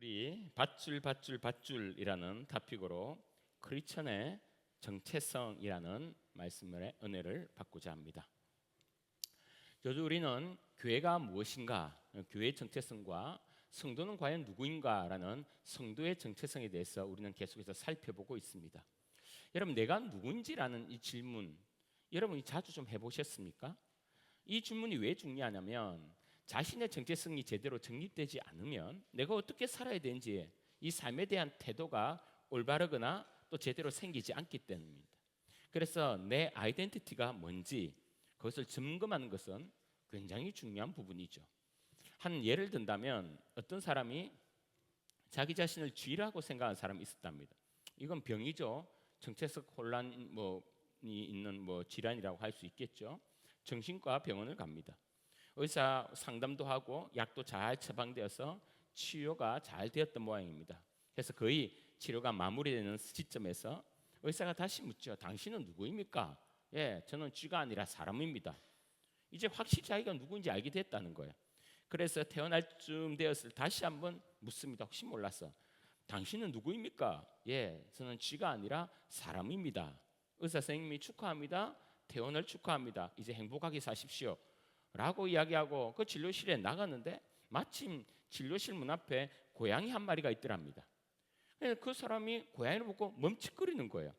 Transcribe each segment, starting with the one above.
우리 밧줄이라는 토픽으로 크리스천의 정체성이라는 말씀의 은혜를 받고자 합니다. 요즘 우리는 교회가 무엇인가, 교회의 정체성과 성도는 과연 누구인가라는 성도의 정체성에 대해서 우리는 계속해서 살펴보고 있습니다. 여러분, 내가 누구인지라는 이 질문 여러분이 자주 좀 해보셨습니까? 이 질문이 왜 중요하냐면 자신의 정체성이 제대로 정립되지 않으면 내가 어떻게 살아야 되는지 이 삶에 대한 태도가 올바르거나 또 제대로 생기지 않기 때문입니다. 그래서 내 아이덴티티가 뭔지 그것을 점검하는 것은 굉장히 중요한 부분이죠. 한 예를 든다면 어떤 사람이 자기 자신을 쥐라고 생각하는 사람이 있었답니다. 이건 병이죠. 정체성 혼란이 있는 질환이라고 할 수 있겠죠. 정신과 병원을 갑니다. 의사 상담도 하고 약도 잘 처방되어서 치료가 잘 되었던 모양입니다. 그래서 거의 치료가 마무리되는 시점에서 의사가 다시 묻죠. 당신은 누구입니까? 예, 저는 쥐가 아니라 사람입니다. 이제 확실히 자기가 누구인지 알게 됐다는 거예요. 그래서 태어날 쯤 되었을 다시 한번 묻습니다. 혹시 몰라서 당신은 누구입니까? 예, 저는 쥐가 아니라 사람입니다. 의사 선생님이 축하합니다. 퇴원을 축하합니다. 이제 행복하게 사십시오 라고 이야기하고 그 진료실에 나갔는데 마침 진료실 문 앞에 고양이 한 마리가 있더랍니다. 그 사람이 고양이를 보고 멈칫거리는 거예요.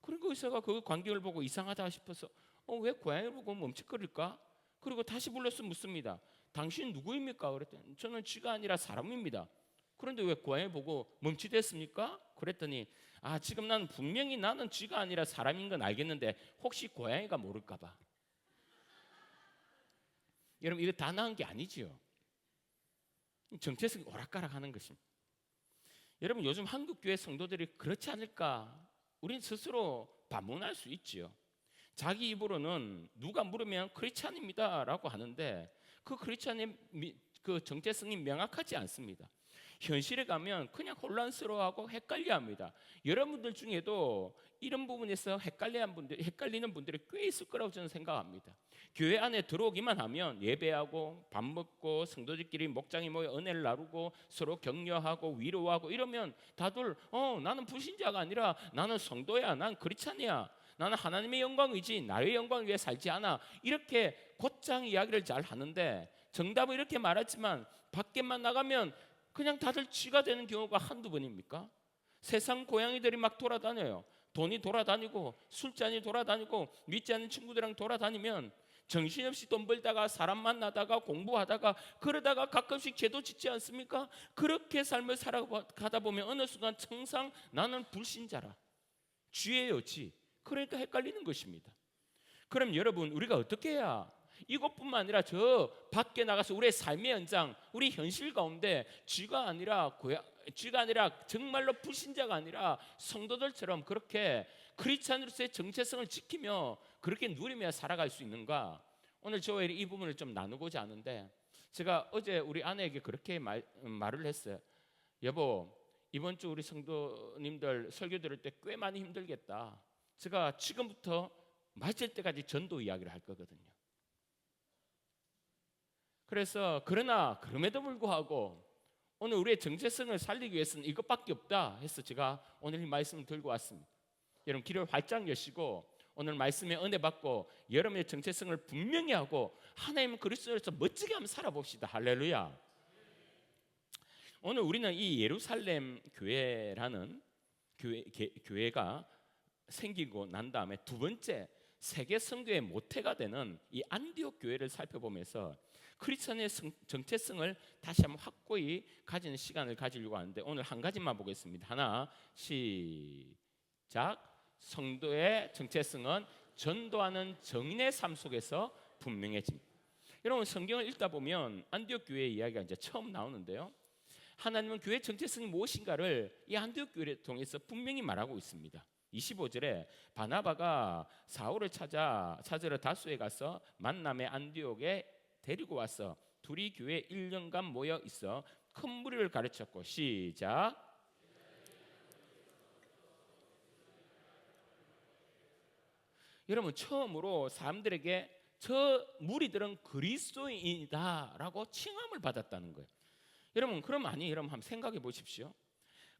그리고 의사가 그 광경을 보고 이상하다 싶어서 왜 고양이를 보고 멈칫거릴까? 그리고 다시 불러서 묻습니다. 당신 누구입니까? 그랬더니 저는 쥐가 아니라 사람입니다. 그런데 왜 고양이 보고 멈칫했습니까? 그랬더니 지금 나는 분명히 나는 쥐가 아니라 사람인 건 알겠는데 혹시 고양이가 모를까 봐. 여러분, 이거 다 나은 게 아니지요. 정체성이 오락가락하는 것입니다. 여러분, 요즘 한국 교회 성도들이 그렇지 않을까? 우린 스스로 반문할 수 있지요. 자기 입으로는 누가 물으면 크리스찬입니다라고 하는데 그 크리스찬의 그 정체성이 명확하지 않습니다. 현실에 가면 그냥 혼란스러워하고 헷갈려합니다. 여러분들 중에도 이런 부분에서 헷갈리는 분들이 꽤 있을 거라고 저는 생각합니다. 교회 안에 들어오기만 하면 예배하고 밥 먹고 성도들끼리 목장에 모여 은혜를 나누고 서로 격려하고 위로하고 이러면 다들 나는 불신자가 아니라 나는 성도야, 난 크리스찬이야, 나는 하나님의 영광이지 나의 영광을 위해 살지 않아, 이렇게 곧장 이야기를 잘 하는데 정답은 이렇게 말했지만 밖에만 나가면 그냥 다들 쥐가 되는 경우가 한두 번입니까? 세상 고양이들이 막 돌아다녀요. 돈이 돌아다니고 술잔이 돌아다니고 믿지 않는 친구들이랑 돌아다니면 정신없이 돈 벌다가 사람 만나다가 공부하다가 그러다가 가끔씩 죄도 짓지 않습니까? 그렇게 삶을 살아가다 보면 어느 순간 청상 나는 불신자라, 쥐예요, 쥐. 그러니까 헷갈리는 것입니다. 그럼 여러분, 우리가 어떻게 해야 이것뿐만 아니라 저 밖에 나가서 우리의 삶의 현장, 우리 현실 가운데 쥐가 아니라 정말로 불신자가 아니라 성도들처럼 그렇게 크리스찬으로서의 정체성을 지키며 그렇게 누리며 살아갈 수 있는가? 오늘 저와 이 부분을 좀 나누고자 하는데 제가 어제 우리 아내에게 그렇게 말을 했어요. 여보, 이번 주 우리 성도님들 설교 들을 때 꽤 많이 힘들겠다. 제가 지금부터 마칠 때까지 전도 이야기를 할 거거든요. 그래서 그럼에도 불구하고 오늘 우리의 정체성을 살리기 위해서는 이것밖에 없다 해서 제가 오늘 이 말씀을 들고 왔습니다. 여러분, 귀를 활짝 여시고 오늘 말씀에 은혜 받고 여러분의 정체성을 분명히 하고 하나님 그리스도에서 멋지게 한번 살아봅시다. 할렐루야. 오늘 우리는 이 예루살렘 교회라는 교회가 생기고 난 다음에 두 번째 세계 선교의 모태가 되는 이 안디옥 교회를 살펴보면서 크리스천의 정체성을 다시 한번 확고히 가지는 시간을 가지려고 하는데 오늘 한 가지만 보겠습니다. 하나, 시작. 성도의 정체성은 전도하는 정인의 삶 속에서 분명해집니다. 여러분, 성경을 읽다 보면 안디옥 교회의 이야기가 이제 처음 나오는데요. 하나님은 교회의 정체성이 무엇인가를 이 안디옥 교회를 통해서 분명히 말하고 있습니다. 25절에 바나바가 사울을 찾으러 다수에 가서 만남의 안디옥에 데리고 와서 둘이 교회에 1년간 모여 있어 큰 무리를 가르쳤고 시작. 여러분, 처음으로 사람들에게 저 무리들은 그리스도인이다라고 칭함을 받았다는 거예요. 여러분 그럼 아니 여러분 한번 생각해 보십시오.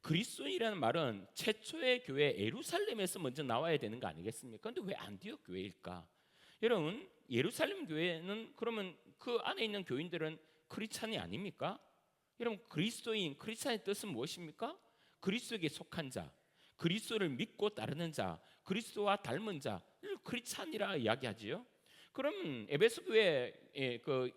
그리스도인이라는 말은 최초의 교회 예루살렘에서 먼저 나와야 되는 거 아니겠습니까? 근데 왜 안디옥 교회일까? 여러분 예루살렘 교회는 그러면 그 안에 있는 교인들은 크리스찬이 아닙니까? 여러분 그리스도인 크리스찬의 뜻은 무엇입니까? 그리스도에게 속한 자, 그리스도를 믿고 따르는 자, 그리스도와 닮은 자, 크리스찬이라 이야기하지요. 그럼 에베소 교회, 그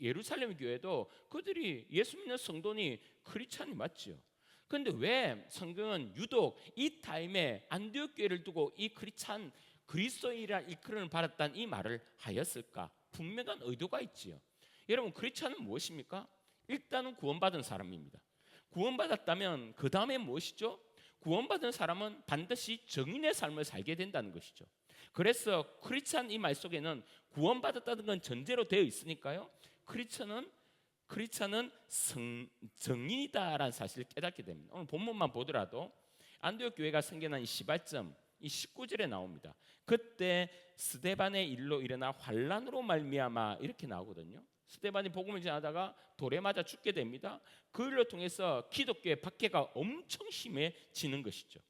예루살렘 교회도 그들이 예수 믿는 성도니 크리스찬이 맞죠. 그런데 왜 성경은 유독 이 타임에 안디옥 교회를 두고 이 크리스찬 그리스도인이라 일컬음을 받았다는 이 말을 하였을까? 분명한 의도가 있지요. 여러분 크리스찬은 무엇입니까? 일단은 구원받은 사람입니다. 구원받았다면 그 다음에 무엇이죠? 구원받은 사람은 반드시 정인의 삶을 살게 된다는 것이죠. 그래서 크리스찬 이 말 속에는 구원받았다는 건 전제로 되어 있으니까요. 크리스찬은 정인이다라는 사실을 깨닫게 됩니다. 오늘 본문만 보더라도 안디옥 교회가 생겨난 이 시발점 이 19절에 나옵니다. 그때 스데반의 일로 일어나 환란으로 말미암아 이렇게 나오거든요. 스데반이 복음을 전하다가 돌에 맞아 죽게 됩니다. 그 일로 통해서 기독교의 박해가 엄청 심해지는 것이죠.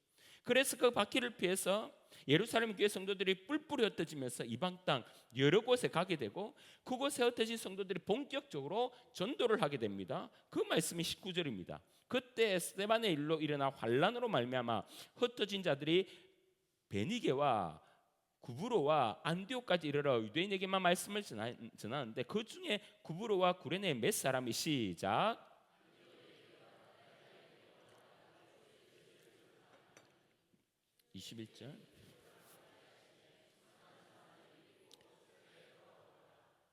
그래서 그 박해를 피해서 예루살렘 교회 성도들이 뿔뿔이 흩어지면서 이방 땅 여러 곳에 가게 되고 그곳에 흩어진 성도들이 본격적으로 전도를 하게 됩니다. 그 말씀이 19절입니다. 그때 스데반의 일로 일어나 환란으로 말미암아 흩어진 자들이 베니게와 구브로와 안디옥까지 이르러 유대인에게만 말씀을 전하는데 그 중에 구브로와 구레네 몇 사람이 시작 21절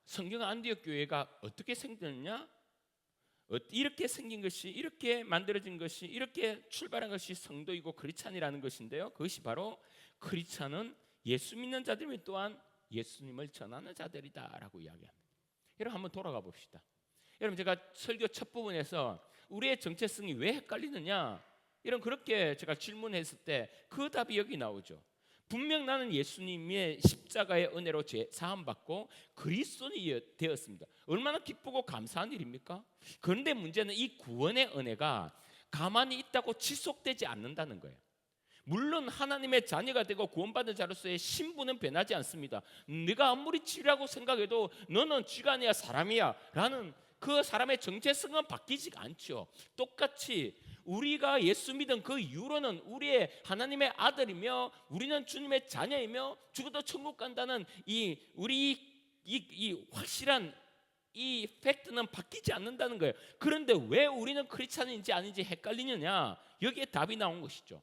성경 안디옥 교회가 어떻게 생겼냐? 이렇게 생긴 것이 이렇게 만들어진 것이 이렇게 출발한 것이 성도이고 크리스찬이라는 것인데요. 그것이 바로 크리스찬은 예수 믿는 자들이 또한 예수님을 전하는 자들이다라고 이야기합니다. 여러분 한번 돌아가 봅시다. 여러분 제가 설교 첫 부분에서 우리의 정체성이 왜 헷갈리느냐 이런 그렇게 제가 질문했을 때 그 답이 여기 나오죠. 분명 나는 예수님의 십자가의 은혜로 사함 받고 그리스도인이 되었습니다. 얼마나 기쁘고 감사한 일입니까? 그런데 문제는 이 구원의 은혜가 가만히 있다고 지속되지 않는다는 거예요. 물론 하나님의 자녀가 되고 구원받은 자로서의 신분은 변하지 않습니다. 네가 아무리 치라고 생각해도 너는 쥐가 아니야 사람이야 라는 그 사람의 정체성은 바뀌지 않죠. 똑같이 우리가 예수 믿은 그 이후로는 우리의 하나님의 아들이며 우리는 주님의 자녀이며 죽어도 천국 간다는 이 확실한 이 팩트는 바뀌지 않는다는 거예요. 그런데 왜 우리는 크리스찬인지 아닌지 헷갈리느냐? 여기에 답이 나온 것이죠.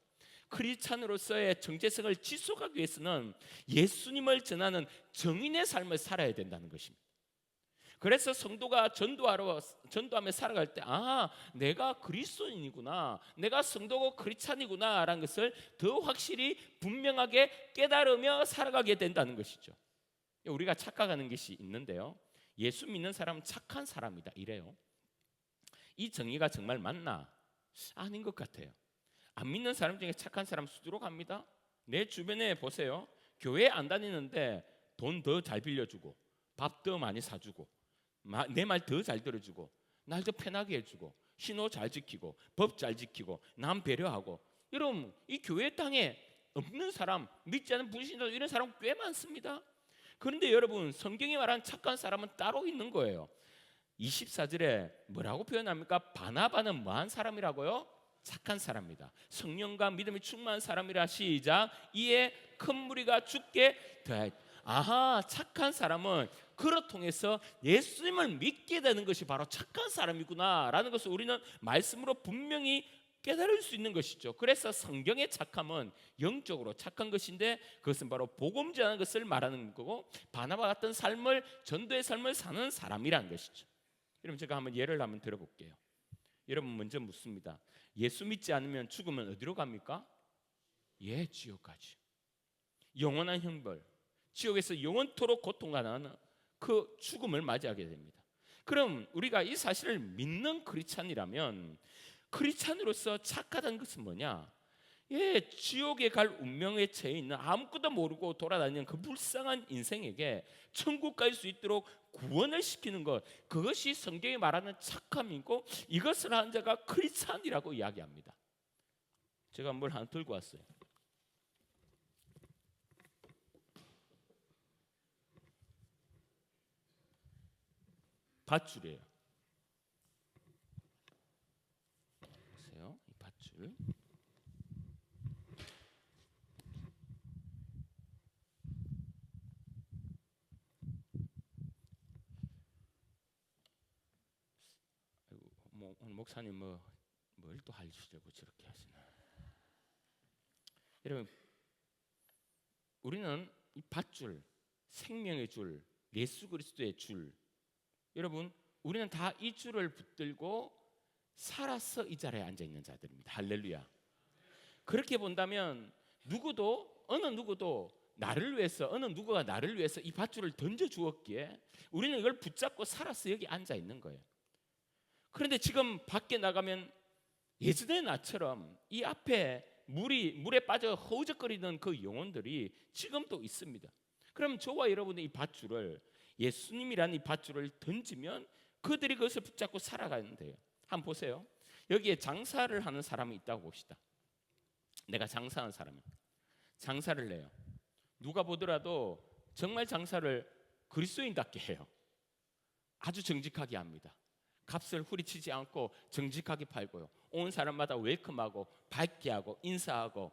크리스찬으로서의 정체성을 지속하기 위해서는 예수님을 전하는 정인의 삶을 살아야 된다는 것입니다. 그래서 성도가 전도하며 살아갈 때 내가 그리스도인이구나, 내가 성도고 크리스찬이구나 라는 것을 더 확실히 분명하게 깨달으며 살아가게 된다는 것이죠. 우리가 착각하는 것이 있는데요, 예수 믿는 사람은 착한 사람이다 이래요. 이 정의가 정말 맞나? 아닌 것 같아요. 안 믿는 사람 중에 착한 사람 수두룩 합니다. 내 주변에 보세요. 교회 안 다니는데 돈 더 잘 빌려주고 밥 더 많이 사주고 내 말 더 잘 들어주고 날 더 편하게 해주고 신호 잘 지키고 법 잘 지키고 남 배려하고. 여러분 이 교회 땅에 없는 사람, 믿지 않는 불신자 이런 사람 꽤 많습니다. 그런데 여러분 성경이 말한 착한 사람은 따로 있는 거예요. 24절에 뭐라고 표현합니까? 바나바는 뭐한 사람이라고요? 착한 사람이다. 성령과 믿음이 충만한 사람이라. 시작. 이에 큰 무리가 죽게 되. 착한 사람은 그를 통해서 예수님을 믿게 되는 것이 바로 착한 사람이구나 라는 것을 우리는 말씀으로 분명히 깨달을 수 있는 것이죠. 그래서 성경의 착함은 영적으로 착한 것인데 그것은 바로 복음 전하는 것을 말하는 거고 바나바 같은 삶을, 전도의 삶을 사는 사람이라는 것이죠. 여러분 제가 한번 예를 한번 들어볼게요. 여러분 먼저 묻습니다. 예수 믿지 않으면 죽으면 어디로 갑니까? 지옥 가지. 영원한 형벌, 지옥에서 영원토록 고통하는 그 죽음을 맞이하게 됩니다. 그럼 우리가 이 사실을 믿는 크리스찬이라면 크리스찬으로서 착하다는 것은 뭐냐? 예, 지옥에 갈 운명에 처해 있는 아무것도 모르고 돌아다니는 그 불쌍한 인생에게 천국 갈 수 있도록 구원을 시키는 것, 그것이 성경이 말하는 착함이고 이것을 한 자가 크리스찬이라고 이야기합니다. 제가 뭘 하나 들고 왔어요. 밧줄이에요. 보세요, 이 밧줄. 오늘 목사님 뭘 또 하시려고 저렇게 하시나? 여러분, 우리는 이 밧줄, 생명의 줄, 예수 그리스도의 줄, 여러분, 우리는 다 이 줄을 붙들고 살아서 이 자리에 앉아 있는 자들입니다. 할렐루야. 그렇게 본다면 어느 누구도 나를 위해서, 어느 누구가 나를 위해서 이 밧줄을 던져 주었기에 우리는 이걸 붙잡고 살아서 여기 앉아 있는 거예요. 그런데 지금 밖에 나가면 예전의 나처럼 이 앞에 물에 빠져 허우적거리는 그 영혼들이 지금도 있습니다. 그럼 저와 여러분이 이 밧줄을, 예수님이라는 이 밧줄을 던지면 그들이 그것을 붙잡고 살아가는 데요. 한번 보세요. 여기에 장사를 하는 사람이 있다고 봅시다. 내가 장사하는 사람이 장사를 해요. 누가 보더라도 정말 장사를 그리스도인답게 해요. 아주 정직하게 합니다. 값을 후리치지 않고 정직하게 팔고요. 온 사람마다 웰컴하고 밝게 하고 인사하고,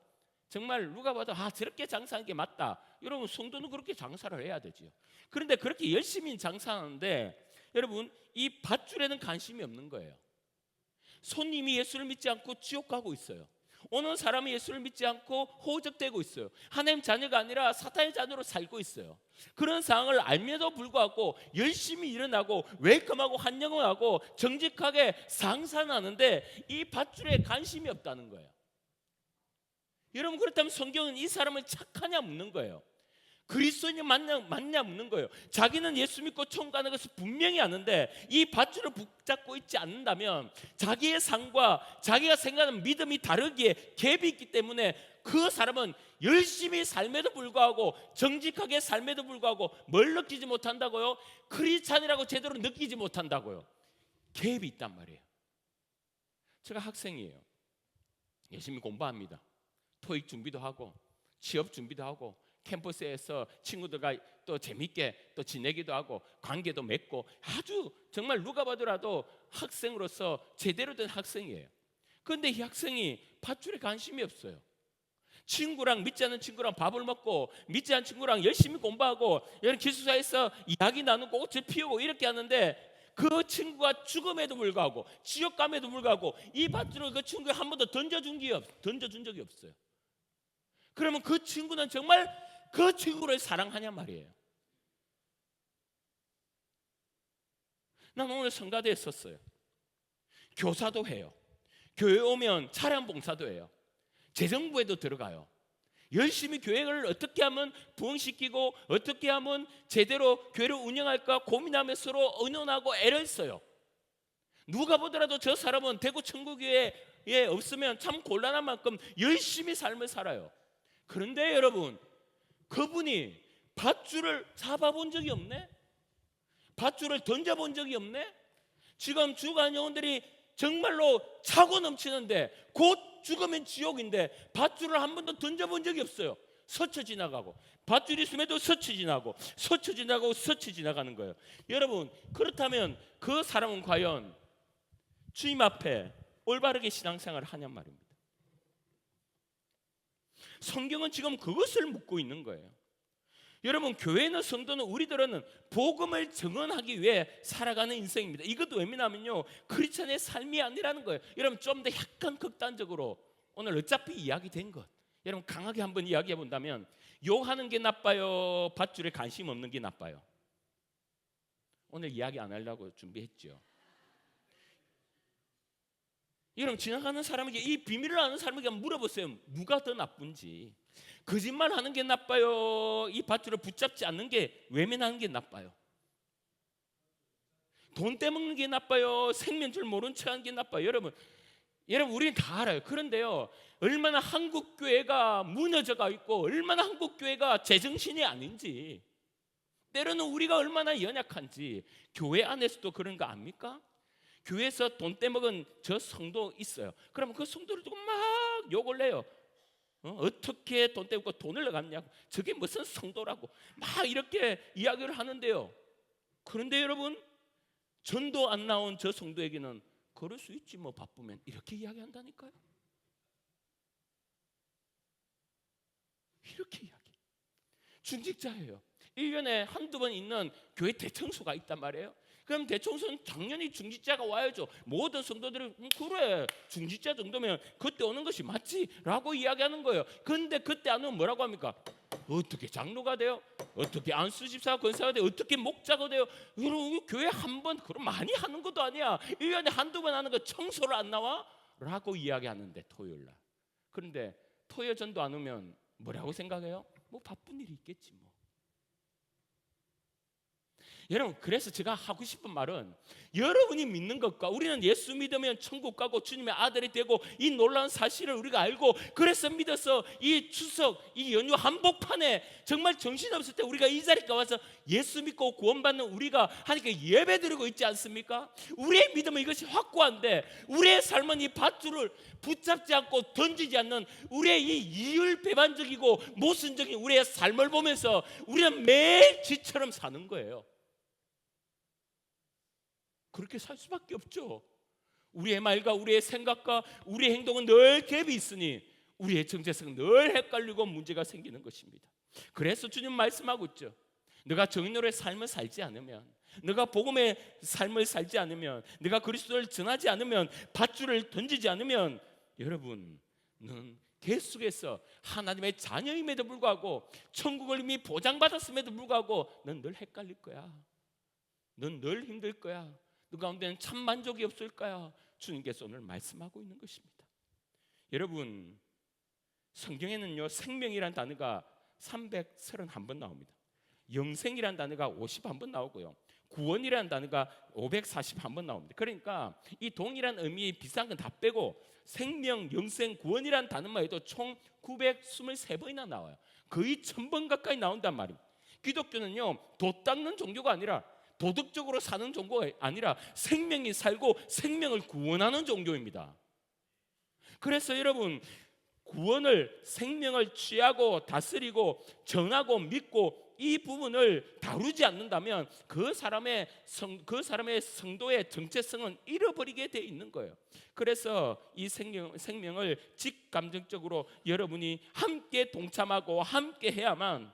정말 누가 봐도 저렇게 장사하는 게 맞다. 여러분, 성도는 그렇게 장사를 해야 되죠. 그런데 그렇게 열심히 장사하는데 여러분, 이 밧줄에는 관심이 없는 거예요. 손님이 예수를 믿지 않고 지옥 가고 있어요. 오는 사람이 예수를 믿지 않고 호적되고 있어요. 하나님 자녀가 아니라 사탄의 자녀로 살고 있어요. 그런 상황을 알면서 불구하고 열심히 일어나고 웰컴하고 환영하고 정직하게 상산하는데 이 밧줄에 관심이 없다는 거예요. 여러분, 그렇다면 성경은 이 사람은 착하냐 묻는 거예요. 그리스도인이 맞냐 묻는 거예요. 자기는 예수 믿고 천국 가는 것을 분명히 아는데 이 밧줄을 붙잡고 있지 않는다면 자기의 삶과 자기가 생각하는 믿음이 다르기에 갭이 있기 때문에 그 사람은 열심히 삶에도 불구하고 정직하게 삶에도 불구하고 뭘 느끼지 못한다고요? 크리스찬이라고 제대로 느끼지 못한다고요. 갭이 있단 말이에요. 제가 학생이에요. 열심히 공부합니다. 토익 준비도 하고 취업 준비도 하고 캠퍼스에서 친구들과 또 재밌게 또 지내기도 하고 관계도 맺고 아주 정말 누가 봐도라도 학생으로서 제대로 된 학생이에요. 그런데 이 학생이 밧줄에 관심이 없어요. 친구랑, 믿지 않는 친구랑 밥을 먹고 믿지 않는 친구랑 열심히 공부하고 이런 기숙사에서 이야기 나누고 꽃을 피우고 이렇게 하는데 그 친구가 죽음에도 불구하고 지옥감에도 불구하고 이 밧줄을 그 친구에 한 번도 던져준 적이 없어요. 그러면 그 친구는 정말 그 친구를 사랑하냐 말이에요. 난 오늘 성가대에 섰어요. 교사도 해요. 교회 오면 차량 봉사도 해요. 재정부에도 들어가요. 열심히 교회를 어떻게 하면 부흥시키고 어떻게 하면 제대로 교회를 운영할까 고민하며 서로 의논하고 애를 써요. 누가 보더라도 저 사람은 대구 천국교회에 없으면 참 곤란한 만큼 열심히 삶을 살아요. 그런데 여러분, 그분이 밧줄을 잡아본 적이 없네? 밧줄을 던져본 적이 없네? 지금 주간 영혼들이 정말로 차고 넘치는데 곧 죽으면 지옥인데 밧줄을 한 번도 던져본 적이 없어요. 스쳐 지나가고, 밧줄이 있음에도 스쳐 지나고 스쳐 지나가고 스쳐 지나가는 거예요. 여러분, 그렇다면 그 사람은 과연 주님 앞에 올바르게 신앙생활을 하냔 말입니다. 성경은 지금 그것을 묻고 있는 거예요. 여러분, 교회는, 성도는, 우리들은 복음을 증언하기 위해 살아가는 인생입니다. 이것도 왜냐하면요, 크리스천의 삶이 아니라는 거예요. 여러분, 좀 더 약간 극단적으로 오늘 어차피 이야기된 것, 여러분 강하게 한번 이야기해 본다면, 욕하는 게 나빠요, 밧줄에 관심 없는 게 나빠요? 오늘 이야기 안 하려고 준비했죠. 여러분, 지나가는 사람에게, 이 비밀을 아는 사람에게 물어보세요. 누가 더 나쁜지. 거짓말하는 게 나빠요, 이 밧줄을 붙잡지 않는 게, 외면하는 게 나빠요? 돈 떼먹는 게 나빠요, 생명줄 모른 척하는 게 나빠요? 여러분, 여러분 우리는 다 알아요. 그런데요, 얼마나 한국 교회가 무너져가 있고 얼마나 한국 교회가 제정신이 아닌지, 때로는 우리가 얼마나 연약한지 교회 안에서도 그런 거 압니까? 교회에서 돈 떼먹은 저 성도 있어요. 그러면 그 성도를 두고 막 욕을 내요. 어떻게 돈 떼먹고 돈을 내갔냐고, 저게 무슨 성도라고 막 이렇게 이야기를 하는데요. 그런데 여러분, 전도 안 나온 저 성도에게는 그럴 수 있지 뭐 바쁘면, 이렇게 이야기한다니까요. 이렇게 이야기. 중직자예요. 1년에 한두 번 있는 교회 대청소가 있단 말이에요. 그럼 대청소는 당연히 중직자가 와야죠. 모든 성도들이 그래, 중직자 정도면 그때 오는 것이 맞지 라고 이야기하는 거예요. 그런데 그때 안 오면 뭐라고 합니까? 어떻게 장로가 돼요? 어떻게 안수집사 권사가 돼요? 어떻게 목자가 돼요? 여러분 교회 한 번, 그럼 많이 하는 것도 아니야. 1년에 한두 번 하는 거 청소를 안 나와? 라고 이야기하는데, 토요일날. 그런데 토요 전도 안 오면 뭐라고 생각해요? 뭐 바쁜 일이 있겠지 뭐. 여러분, 그래서 제가 하고 싶은 말은, 여러분이 믿는 것과 우리는 예수 믿으면 천국 가고 주님의 아들이 되고 이 놀라운 사실을 우리가 알고, 그래서 믿어서 이 추석 이 연휴 한복판에 정말 정신없을 때 우리가 이 자리에 와서 예수 믿고 구원받는 우리가 하나님께 예배드리고 있지 않습니까? 우리의 믿음은 이것이 확고한데, 우리의 삶은 이 밧줄을 붙잡지 않고 던지지 않는 우리의 이 이율배반적이고 모순적인 우리의 삶을 보면서 우리는 매일 쥐처럼 사는 거예요. 그렇게 살 수밖에 없죠. 우리의 말과 우리의 생각과 우리의 행동은 늘 갭이 있으니 우리의 정체성은 늘 헷갈리고 문제가 생기는 것입니다. 그래서 주님 말씀하고 있죠. 너가 정의로의 삶을 살지 않으면, 너가 복음의 삶을 살지 않으면, 너가 그리스도를 전하지 않으면, 밧줄을 던지지 않으면, 여러분, 너는 계속해서 하나님의 자녀임에도 불구하고 천국을 이미 보장받았음에도 불구하고 넌 늘 헷갈릴 거야. 넌 늘 힘들 거야. 너 가운데는 참 만족이 없을 거야. 주님께서 오늘 말씀하고 있는 것입니다. 여러분, 성경에는요, 생명이란 단어가 331번 나옵니다. 영생이란 단어가 51번 나오고요, 구원이라는 단어가 541번 나옵니다. 그러니까 이 동일한 의미 비슷한 건 다 빼고 생명, 영생, 구원이라는 단어만 해도 총 923번이나 나와요. 거의 1000번 가까이 나온단 말입니다. 기독교는요, 도 닦는 종교가 아니라, 도덕적으로 사는 종교가 아니라 생명이 살고 생명을 구원하는 종교입니다. 그래서 여러분, 구원을, 생명을 취하고 다스리고 정하고 믿고 이 부분을 다루지 않는다면 그 사람의 성도의 정체성은 잃어버리게 돼 있는 거예요. 그래서 이 생명을 직감정적으로 여러분이 함께 동참하고 함께 해야만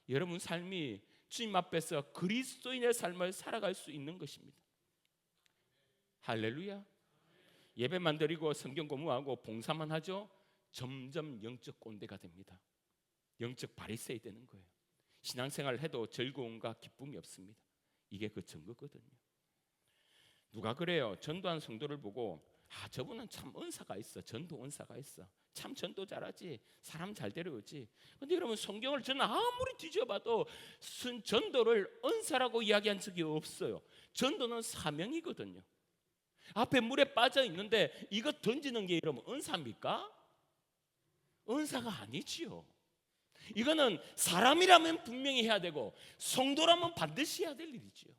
여러분 삶이 주님 앞에서 그리스도인의 삶을 살아갈 수 있는 것입니다. 할렐루야. 예배만 드리고 성경 공부하고 봉사만 하죠, 점점 영적 꼰대가 됩니다. 영적 바리새이 되는 거예요. 신앙생활을 해도 즐거움과 기쁨이 없습니다. 이게 그 증거거든요. 누가 그래요? 전도한 성도를 보고, 저분은 참 은사가 있어, 전도 은사가 있어, 참 전도 잘하지, 사람 잘 데려오지. 근데 여러분, 성경을 저는 아무리 뒤져봐도 전도를 은사라고 이야기한 적이 없어요. 전도는 사명이거든요. 앞에 물에 빠져 있는데 이거 던지는 게 여러분 은사입니까? 은사가 아니지요. 이거는 사람이라면 분명히 해야 되고 성도라면 반드시 해야 될 일이지요.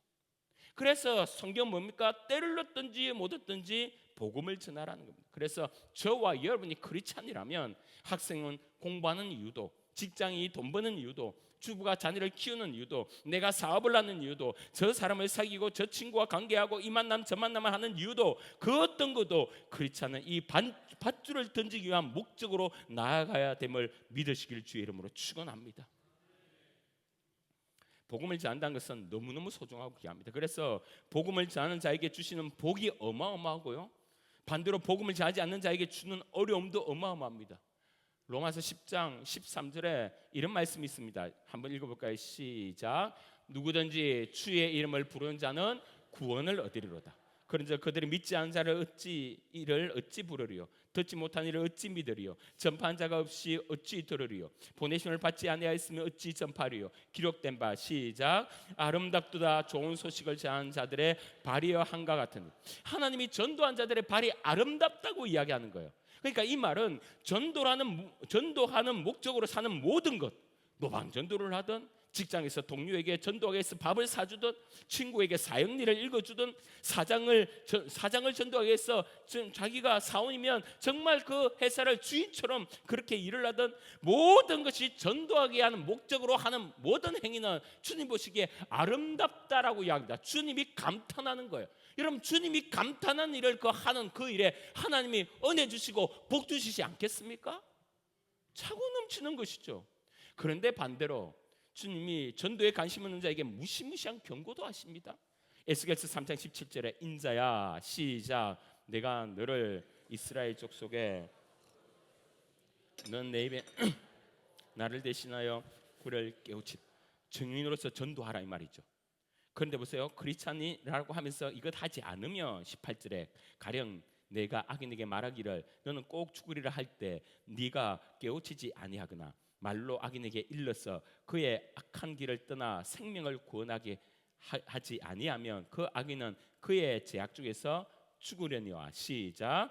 그래서 성경 뭡니까? 때를 얻든지 못 얻든지 복음을 전하라는 겁니다. 그래서 저와 여러분이 크리스찬이라면 학생은 공부하는 이유도, 직장이 돈 버는 이유도, 주부가 자녀를 키우는 이유도, 내가 사업을 하는 이유도, 저 사람을 사귀고 저 친구와 관계하고 이 만남 저 만남을 하는 이유도, 그 어떤 것도 크리스찬은 이 밧줄을 던지기 위한 목적으로 나아가야 됨을 믿으시길 주의 이름으로 축원합니다. 복음을 전한다는 것은 너무너무 소중하고 귀합니다. 그래서 복음을 전하는 자에게 주시는 복이 어마어마하고요, 반대로 복음을 전하지 않는 자에게 주는 어려움도 어마어마합니다. 로마서 10장 13절에 이런 말씀이 있습니다. 한번 읽어볼까요? 시작. 누구든지 주의 이름을 부르는 자는 구원을 얻으리로다. 그런즉 그들이 믿지 않은 자를 이를 어찌 부르리요? 듣지 못한 이를 어찌 믿으리요? 전파한 자가 없이 어찌 들으리요? 보내심을 받지 아니하였으면 어찌 전파리요? 기록된 바 시작. 아름답도다 좋은 소식을 전하는 자들의 발이여 한과 같으니. 하나님이 전도한 자들의 발이 아름답다고 이야기하는 거예요. 그러니까 이 말은 전도하는 목적으로 사는 모든 것, 노방 전도를 하든 직장에서 동료에게 전도하기 위해서 밥을 사주든 친구에게 사형리를 읽어주든 사장을 전도하기 위해서 자기가 사원이면 정말 그 회사를 주인처럼 그렇게 일을 하든 모든 것이 전도하기 하는 목적으로 하는 모든 행위는 주님 보시기에 아름답다라고 이야기합니다. 주님이 감탄하는 거예요. 여러분, 주님이 감탄한 일을 하는 그 일에 하나님이 은혜 주시고 복 주시지 않겠습니까? 차고 넘치는 것이죠. 그런데 반대로 주님이 전도에 관심 없는 자에게 무시무시한 경고도 하십니다. 에스겔서 3장 17절에 인자야 시작. 내가 너를 이스라엘 족속에 넌 내 입에 나를 대신하여 굴을 깨우치 증인으로서 전도하라 이 말이죠. 그런데 보세요. 크리스찬이라고 하면서 이것 하지 않으면 18절에 가령 내가 악인에게 말하기를 너는 꼭 죽으리라 할 때 네가 깨우치지 아니하거나 말로 악인에게 일러서 그의 악한 길을 떠나 생명을 구원하게 하지 아니하면 그 악인은 그의 죄악 중에서 죽으려니와 시작.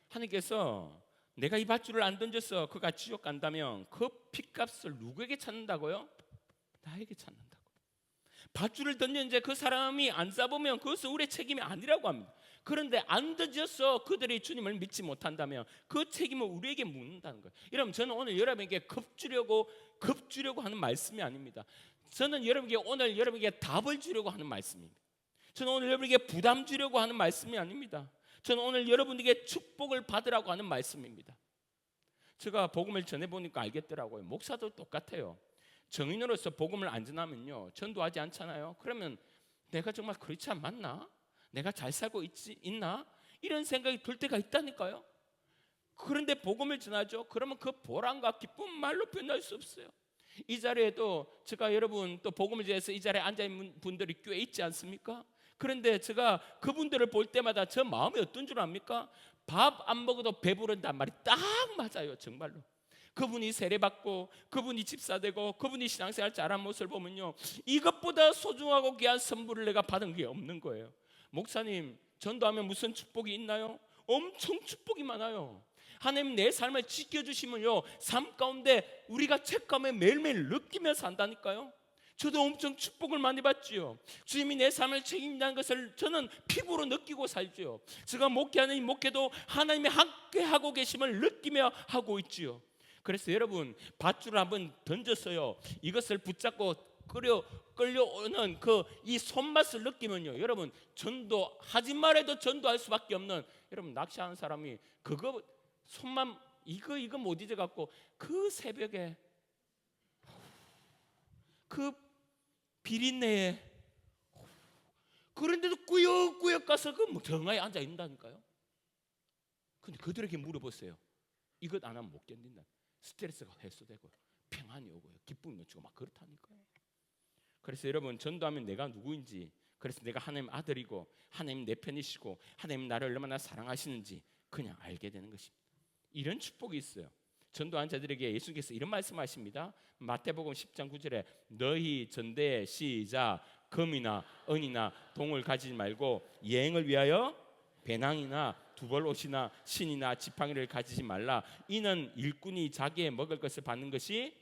하나님께서 내가 이 밧줄을 안 던져서 그가 지옥 간다면 그 핏값을 누구에게 찾는다고요? 나에게 찾는다고. 밧줄을 던졌는데 그 사람이 안 잡으면 그것은 우리의 책임이 아니라고 합니다. 그런데 안 던져서 그들이 주님을 믿지 못한다면 그 책임을 우리에게 묻는다는 거예요. 여러분, 저는 오늘 여러분에게 급주려고 하는 말씀이 아닙니다. 저는 오늘 여러분에게 답을 주려고 하는 말씀입니다. 저는 오늘 여러분에게 부담 주려고 하는 말씀이 아닙니다. 저는 오늘 여러분에게 축복을 받으라고 하는 말씀입니다. 제가 복음을 전해보니까 알겠더라고요. 목사도 똑같아요. 정인으로서 복음을 안 전하면요 전도하지 않잖아요. 그러면 내가 정말 크리스찬 맞나? 내가 잘 살고 있나? 이런 생각이 들 때가 있다니까요. 그런데 복음을 전하죠. 그러면 그 보람과 기쁨 말로 표현할 수 없어요. 이 자리에도 제가 여러분 또 복음을 전해서 이 자리에 앉아있는 분들이 꽤 있지 않습니까? 그런데 제가 그분들을 볼 때마다 저 마음이 어떤 줄 압니까? 밥 안 먹어도 배부른단 말이 딱 맞아요. 정말로. 그분이 세례받고 그분이 집사되고 그분이 신앙생활 잘한 모습을 보면요 이것보다 소중하고 귀한 선물을 내가 받은 게 없는 거예요. 목사님, 전도하면 무슨 축복이 있나요? 엄청 축복이 많아요. 하나님 내 삶을 지켜주시면요 삶 가운데 우리가 책감에 매일매일 느끼며 산다니까요. 저도 엄청 축복을 많이 받지요. 주님이 내 삶을 책임진다는 것을 저는 피부로 느끼고 살지요. 제가 목회하는 이 목회도 하나님이 함께하고 계심을 느끼며 하고 있지요. 그래서 여러분 밧줄을 한번 던졌어요. 이것을 붙잡고 끌려오는 이 손맛을 느끼면요 여러분 전도하지 말아도 전도할 수밖에 없는, 여러분 낚시하는 사람이 그거 손만 이거 못 잊어갖고 그 새벽에 그 비린내에 그런데도 꾸역꾸역 가서 그 정화에 앉아 있는다니까요. 근데 그들에게 물어보세요. 이것 안 하면 못 견딘다. 스트레스가 해소되고 평안이 오고요 기쁨이 넘치고 막 그렇다니까요. 그래서 여러분 전도하면 내가 누구인지, 그래서 내가 하나님 아들이고 하나님 내 편이시고 하나님 나를 얼마나 사랑하시는지 그냥 알게 되는 것입니다. 이런 축복이 있어요. 전도한 자들에게 예수께서 이런 말씀하십니다. 마태복음 10장 9절에 너희 전대에 시작 금이나 은이나 동을 가지지 말고 여행을 위하여 배낭이나 두벌옷이나 신이나 지팡이를 가지지 말라. 이는 일꾼이 자기의 먹을 것을 받는 것이,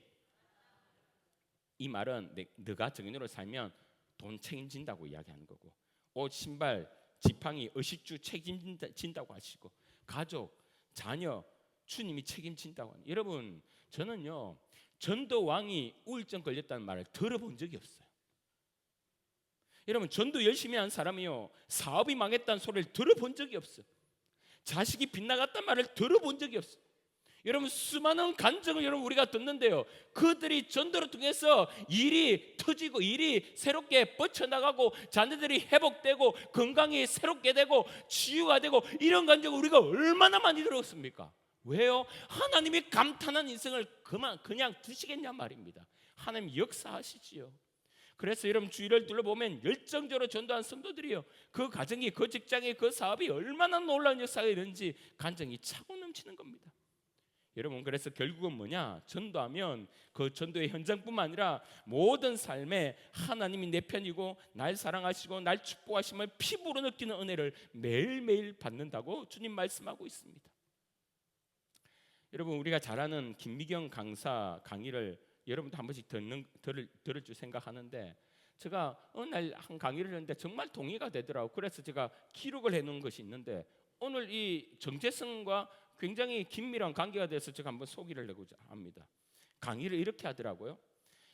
이 말은 너가 정인으로 살면 돈 책임진다고 이야기하는 거고, 옷, 신발, 지팡이, 의식주 책임진다고 하시고, 가족, 자녀, 주님이 책임진다고 하는. 여러분 저는요 전도왕이 우울증 걸렸다는 말을 들어본 적이 없어요. 여러분 전도 열심히 한 사람이요 사업이 망했다는 소리를 들어본 적이 없어요. 자식이 빗나갔다는 말을 들어본 적이 없어요. 여러분 수많은 간증을 여러분 우리가 듣는데요 그들이 전도를 통해서 일이 터지고 일이 새롭게 뻗쳐나가고 자녀들이 회복되고 건강이 새롭게 되고 치유가 되고 이런 간증을 우리가 얼마나 많이 들었습니까? 왜요? 하나님이 감탄한 인생을 그냥 두시겠냐 말입니다. 하나님 역사하시지요. 그래서 여러분 주위를 둘러보면 열정적으로 전도한 성도들이요, 그 가정이, 그 직장이, 그 사업이 얼마나 놀라운 역사가 있는지 간증이 차고 넘치는 겁니다. 여러분, 그래서 결국은 뭐냐? 전도하면 그 전도의 현장뿐만 아니라 모든 삶에 하나님이 내 편이고 날 사랑하시고 날 축복하심을 피부로 느끼는 은혜를 매일매일 받는다고 주님 말씀하고 있습니다. 여러분, 우리가 잘 아는 김미경 강사 강의를 여러분도 한 번씩 들을 줄 생각하는데, 제가 어느 날 한 강의를 했는데 정말 동의가 되더라고요. 그래서 제가 기록을 해놓은 것이 있는데, 오늘 이 정체성과 굉장히 긴밀한 관계가 돼서 제가 한번 소개를 해보자 합니다. 강의를 이렇게 하더라고요.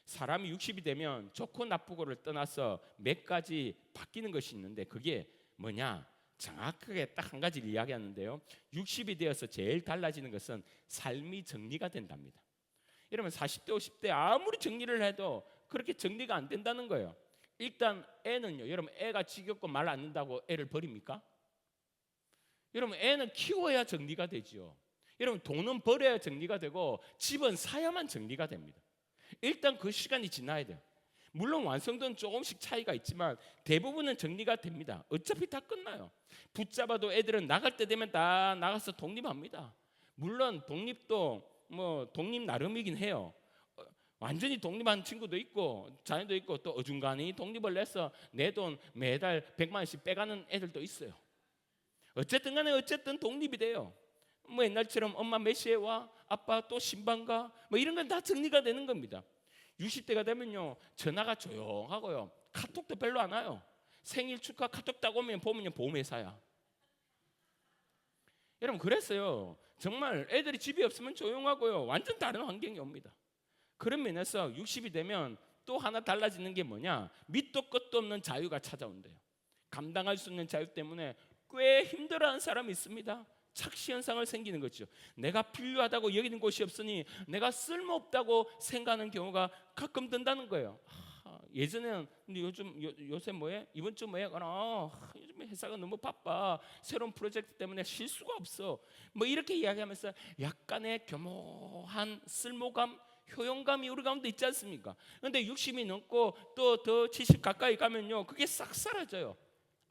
사람이 60이 되면 좋고 나쁘고를 떠나서 몇 가지 바뀌는 것이 있는데, 그게 뭐냐? 정확하게 딱 한 가지를 이야기하는데요, 60이 되어서 제일 달라지는 것은 삶이 정리가 된답니다. 여러분, 40대 50대 아무리 정리를 해도 그렇게 정리가 안 된다는 거예요. 일단 애는요, 여러분, 애가 지겹고 말 안 듣는다고 애를 버립니까? 여러분, 애는 키워야 정리가 되죠. 여러분, 돈은 벌어야 정리가 되고 집은 사야만 정리가 됩니다. 일단 그 시간이 지나야 돼요. 물론 완성도는 조금씩 차이가 있지만 대부분은 정리가 됩니다. 어차피 다 끝나요. 붙잡아도 애들은 나갈 때 되면 다 나가서 독립합니다. 물론 독립도 뭐 독립 나름이긴 해요. 완전히 독립한 친구도 있고 자녀도 있고, 또 어중간히 독립을 해서 내 돈 매달 100만 원씩 빼가는 애들도 있어요. 어쨌든 간에 어쨌든 독립이 돼요. 뭐 옛날처럼 엄마 몇 시에 와, 아빠 또 신방 가, 뭐 이런 건 다 정리가 되는 겁니다. 60대가 되면요, 전화가 조용하고요, 카톡도 별로 안 와요. 생일 축하 카톡 딱 오면 보면요, 보험회사야. 여러분, 그랬어요. 정말 애들이 집이 없으면 조용하고요, 완전 다른 환경이 옵니다. 그런 면에서 60이 되면 또 하나 달라지는 게 뭐냐? 밑도 끝도 없는 자유가 찾아온대요. 감당할 수 있는 자유 때문에 꽤 힘들어하는 사람이 있습니다. 착시 현상을 생기는 거죠. 내가 필요하다고 여기는 곳이 없으니 내가 쓸모없다고 생각하는 경우가 가끔 든다는 거예요. 예전에는 요새 뭐해? 이번 주 뭐해? 요즘 회사가 너무 바빠. 새로운 프로젝트 때문에 쉴 수가 없어. 뭐 이렇게 이야기하면서 약간의 교묘한 쓸모감, 효용감이 우리 가운데 있지 않습니까? 그런데 60이 넘고 또 더 70 가까이 가면요, 그게 싹 사라져요.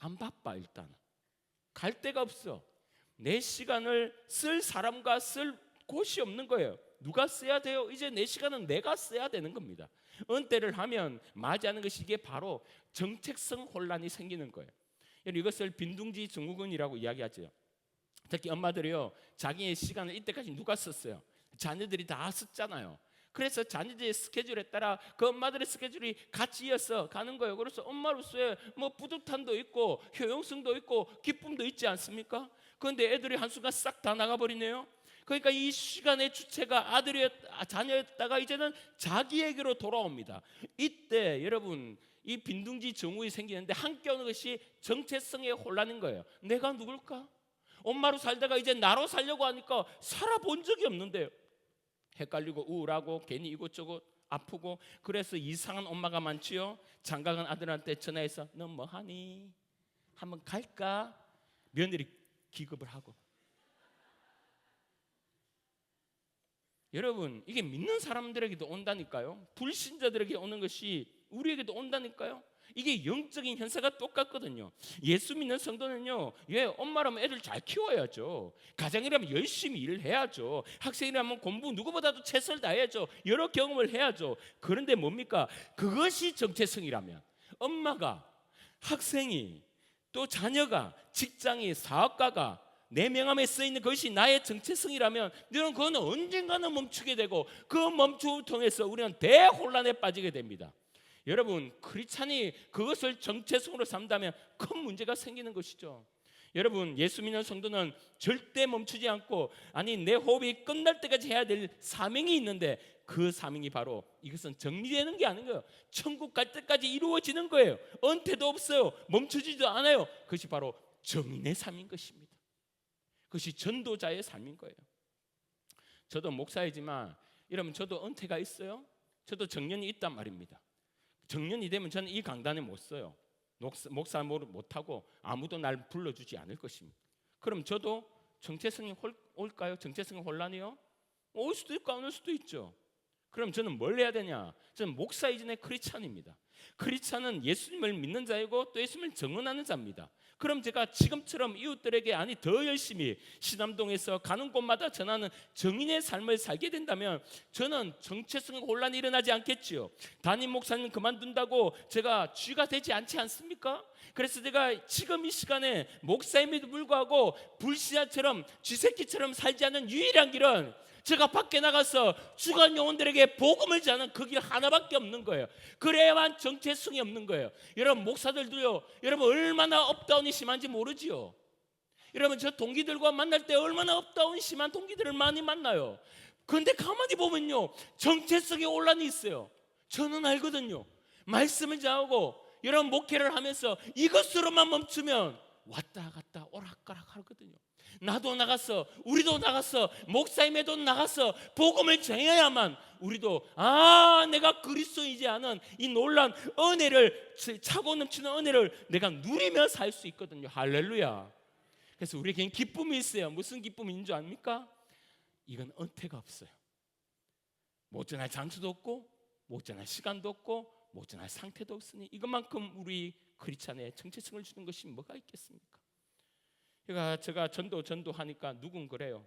안 바빠. 일단 갈 데가 없어. 내 시간을 쓸 사람과 쓸 곳이 없는 거예요. 누가 써야 돼요? 이제 내 시간은 내가 써야 되는 겁니다. 은퇴를 하면 맞이하는 것이 이게 바로 정체성 혼란이 생기는 거예요. 이것을 빈둥지 증후군이라고 이야기하죠. 특히 엄마들이요, 자기의 시간을 이때까지 누가 썼어요? 자녀들이 다 썼잖아요. 그래서 자녀들의 스케줄에 따라 그 엄마들의 스케줄이 같이 이어서 가는 거예요. 그래서 엄마로서의 뭐 뿌듯함도 있고 효용성도 있고 기쁨도 있지 않습니까? 그런데 애들이 한순간 싹 다 나가버리네요. 그러니까 이 시간의 주체가 자녀였다가 이제는 자기에게로 돌아옵니다. 이때 여러분, 이 빈둥지 증후이 생기는데 함께 오는 것이 정체성의 혼란인 거예요. 내가 누굴까? 엄마로 살다가 이제 나로 살려고 하니까 살아본 적이 없는데요. 헷갈리고 우울하고 괜히 이것저것 아프고, 그래서 이상한 엄마가 많지요. 장가간 아들한테 전화해서 너 뭐하니? 한번 갈까? 며느리 기급을 하고. 여러분, 이게 믿는 사람들에게도 온다니까요. 불신자들에게 오는 것이 우리에게도 온다니까요. 이게 영적인 현상과 똑같거든요. 예수 믿는 성도는요, 엄마라면 애들 잘 키워야죠. 가장이라면 열심히 일을 해야죠. 학생이라면 공부 누구보다도 최선을 다해야죠. 여러 경험을 해야죠. 그런데 뭡니까? 그것이 정체성이라면, 엄마가, 학생이, 또 자녀가, 직장이, 사업가가 내 명함에 쓰이는 것이 나의 정체성이라면, 너는 그건 언젠가는 멈추게 되고, 그 멈춤을 통해서 우리는 대혼란에 빠지게 됩니다. 여러분, 크리스찬이 그것을 정체성으로 삼다면 큰 문제가 생기는 것이죠. 여러분, 예수 믿는 성도는 절대 멈추지 않고, 아니 내 호흡이 끝날 때까지 해야 될 사명이 있는데, 그 사명이 바로 이것은 정리되는 게 아닌 거예요. 천국 갈 때까지 이루어지는 거예요. 은퇴도 없어요. 멈추지도 않아요. 그것이 바로 정인의 삶인 것입니다. 그것이 전도자의 삶인 거예요. 저도 목사이지만 여러분, 저도 은퇴가 있어요. 저도 정년이 있단 말입니다. 정년이 되면 저는 이 강단에 못 서요. 목사 못하고 아무도 날 불러주지 않을 것입니다. 그럼 저도 정체성이 올까요? 정체성의 혼란이요? 올 수도 있고 안 올 수도 있죠. 그럼 저는 뭘 해야 되냐? 저는 목사 이전의 크리스찬입니다. 크리스찬은 예수님을 믿는 자이고 또 예수님을 증언하는 자입니다. 그럼 제가 지금처럼 이웃들에게 아니 더 열심히 시남동에서 가는 곳마다 전하는 정인의 삶을 살게 된다면 저는 정체성 혼란이 일어나지 않겠지요. 담임 목사님 그만둔다고 제가 쥐가 되지 않지 않습니까? 그래서 제가 지금 이 시간에 목사임에도 불구하고 불신자처럼 쥐새끼처럼 살지 않는 유일한 길은 제가 밖에 나가서 죽은 영혼들에게 복음을 전하는 그 길 하나밖에 없는 거예요. 그래야만 정체성이 없는 거예요. 여러분 목사들도요, 여러분 얼마나 업다운이 심한지 모르지요. 여러분 저 동기들과 만날 때 얼마나 업다운이 심한 동기들을 많이 만나요. 그런데 가만히 보면요, 정체성의 혼란이 있어요. 저는 알거든요. 말씀을 전하고 여러분 목회를 하면서 이것으로만 멈추면 왔다 갔다 오락가락 하거든요. 나도 나가서, 우리도 나가서, 목사님에도 나가서 복음을 전해야만 우리도 내가 그리스도이지 않은 이 놀라운 은혜를, 차고 넘치는 은혜를 내가 누리며 살 수 있거든요. 할렐루야. 그래서 우리에겐 기쁨이 있어요. 무슨 기쁨인 줄 압니까? 이건 은퇴가 없어요. 못 전할 장수도 없고 못 전할 시간도 없고 못 전할 상태도 없으니 이것만큼 우리 크리스찬의 정체성을 주는 것이 뭐가 있겠습니까? 그러니까 제가 전도하니까 누군 그래요.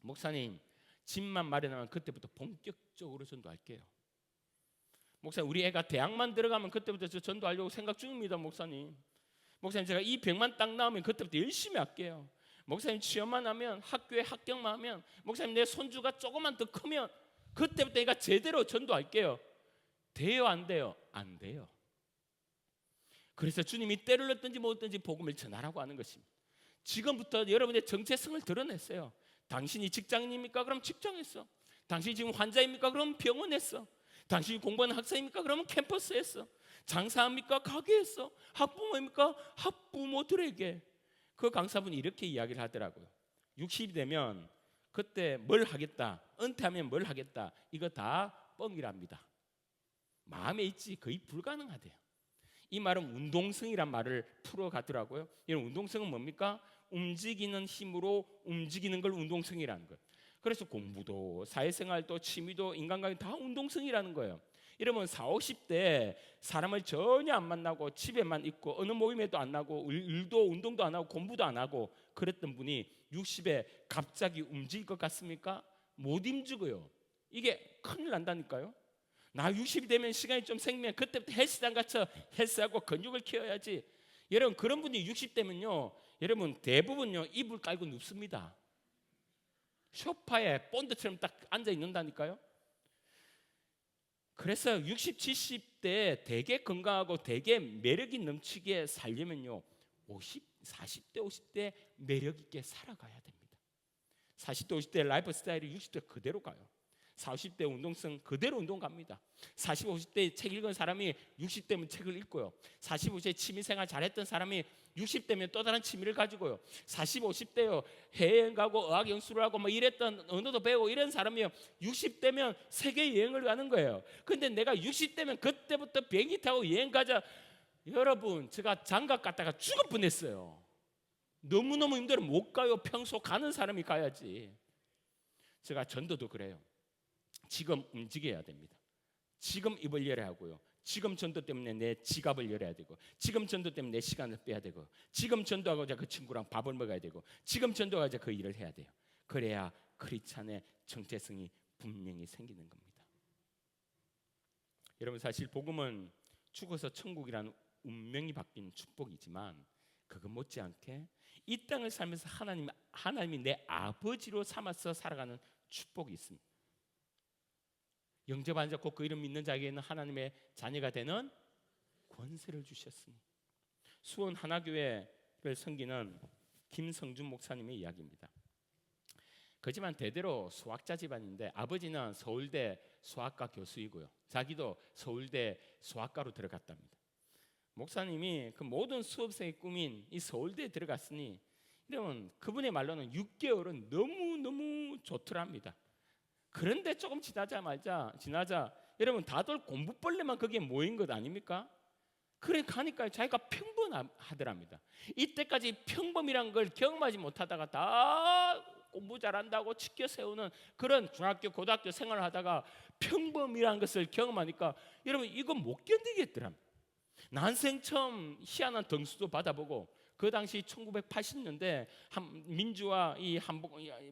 목사님 집만 마련하면 그때부터 본격적으로 전도할게요. 목사님 우리 애가 대학만 들어가면 그때부터 저 전도하려고 생각 중입니다. 목사님 제가 이 병만 딱 나오면 그때부터 열심히 할게요. 목사님 취업만 하면, 학교에 합격만 하면, 목사님 내 손주가 조금만 더 크면 그때부터 내가 제대로 전도할게요. 돼요 안 돼요? 안 돼요. 그래서 주님이 때를 넣든지 못든지 복음을 전하라고 하는 것입니다. 지금부터 여러분의 정체성을 드러냈어요. 당신이 직장인입니까? 그럼 직장에서. 당신이 지금 환자입니까? 그럼 병원에서. 당신이 공부하는 학생입니까? 그러면 캠퍼스에서. 장사합니까? 가게에서. 학부모입니까? 학부모들에게. 그 강사분이 이렇게 이야기를 하더라고요. 60이 되면 그때 뭘 하겠다, 은퇴하면 뭘 하겠다, 이거 다 뻥이랍니다. 마음에 있지 거의 불가능하대요. 이 말은 운동성이란 말을 풀어가더라고요. 이런 운동성은 뭡니까? 움직이는 힘으로 움직이는 걸 운동성이라는 거예요. 그래서 공부도 사회생활도 취미도 인간관계 다 운동성이라는 거예요. 이러면 40, 50대 사람을 전혀 안 만나고 집에만 있고 어느 모임에도 안 나고 일도 운동도 안 하고 공부도 안 하고 그랬던 분이 60에 갑자기 움직일 것 같습니까? 못 움직여요. 이게 큰일 난다니까요. 나 60이 되면 시간이 좀 생기면 그때부터 헬스장 가서 헬스하고 근육을 키워야지. 여러분 그런 분이 60대면요 여러분 대부분요 이불 깔고 눕습니다. 소파에 본드처럼 딱 앉아 있는다니까요. 그래서 60, 70대 되게 건강하고 되게 매력이 넘치게 살려면요 40대, 50대 매력 있게 살아가야 됩니다. 40대, 50대 라이프 스타일이 60대 그대로 가요. 40대 운동성 그대로 운동 갑니다. 40, 50대 책 읽은 사람이 60대면 책을 읽고요. 40, 50대 취미생활 잘했던 사람이 60대면 또 다른 취미를 가지고요. 40, 50대요 해외여행 가고 어학 연수를 하고 뭐 이랬던 언어도 배우고 이런 사람이요 60대면 세계 여행을 가는 거예요. 근데 내가 60대면 그때부터 비행기 타고 여행 가자. 여러분 제가 장갑 갔다가 죽을 뻔했어요. 너무너무 힘들어 못 가요. 평소 가는 사람이 가야지. 제가 전도도 그래요. 지금 움직여야 됩니다. 지금 입을 열어야 하고요. 지금 전도 때문에 내 지갑을 열어야 되고, 지금 전도 때문에 내 시간을 빼야 되고, 지금 전도하고자 그 친구랑 밥을 먹어야 되고, 지금 전도하고자 그 일을 해야 돼요. 그래야 크리스찬의 정체성이 분명히 생기는 겁니다. 여러분 사실 복음은 죽어서 천국이라는 운명이 바뀐 축복이지만 그것 못지않게 이 땅을 살면서 하나님이 내 아버지로 삼아서 살아가는 축복이 있습니다. 영접 안 잡고 그 이름 믿는 자에게는 하나님의 자녀가 되는 권세를 주셨습니다. 수원 하나교회를 섬기는 김성준 목사님의 이야기입니다. 그지만 대대로 수학자 집안인데 아버지는 서울대 수학과 교수이고요. 자기도 서울대 수학과로 들어갔답니다. 목사님이 그 모든 수험생의 꿈인 이 서울대에 들어갔으니 이러면 그분의 말로는 6개월은 너무너무 좋더랍니다. 그런데 조금 지나자 여러분 다들 공부벌레만 거기에 모인 것 아닙니까? 그래 가니까 자기가 평범하더랍니다. 이때까지 평범이란 걸 경험하지 못하다가 다 공부 잘한다고 치켜 세우는 그런 중학교 고등학교 생활을 하다가 평범이라는 것을 경험하니까 여러분 이거 못 견디겠더랍니다. 난생 처음 희한한 등수도 받아보고 그 당시 1980년대 민주화 이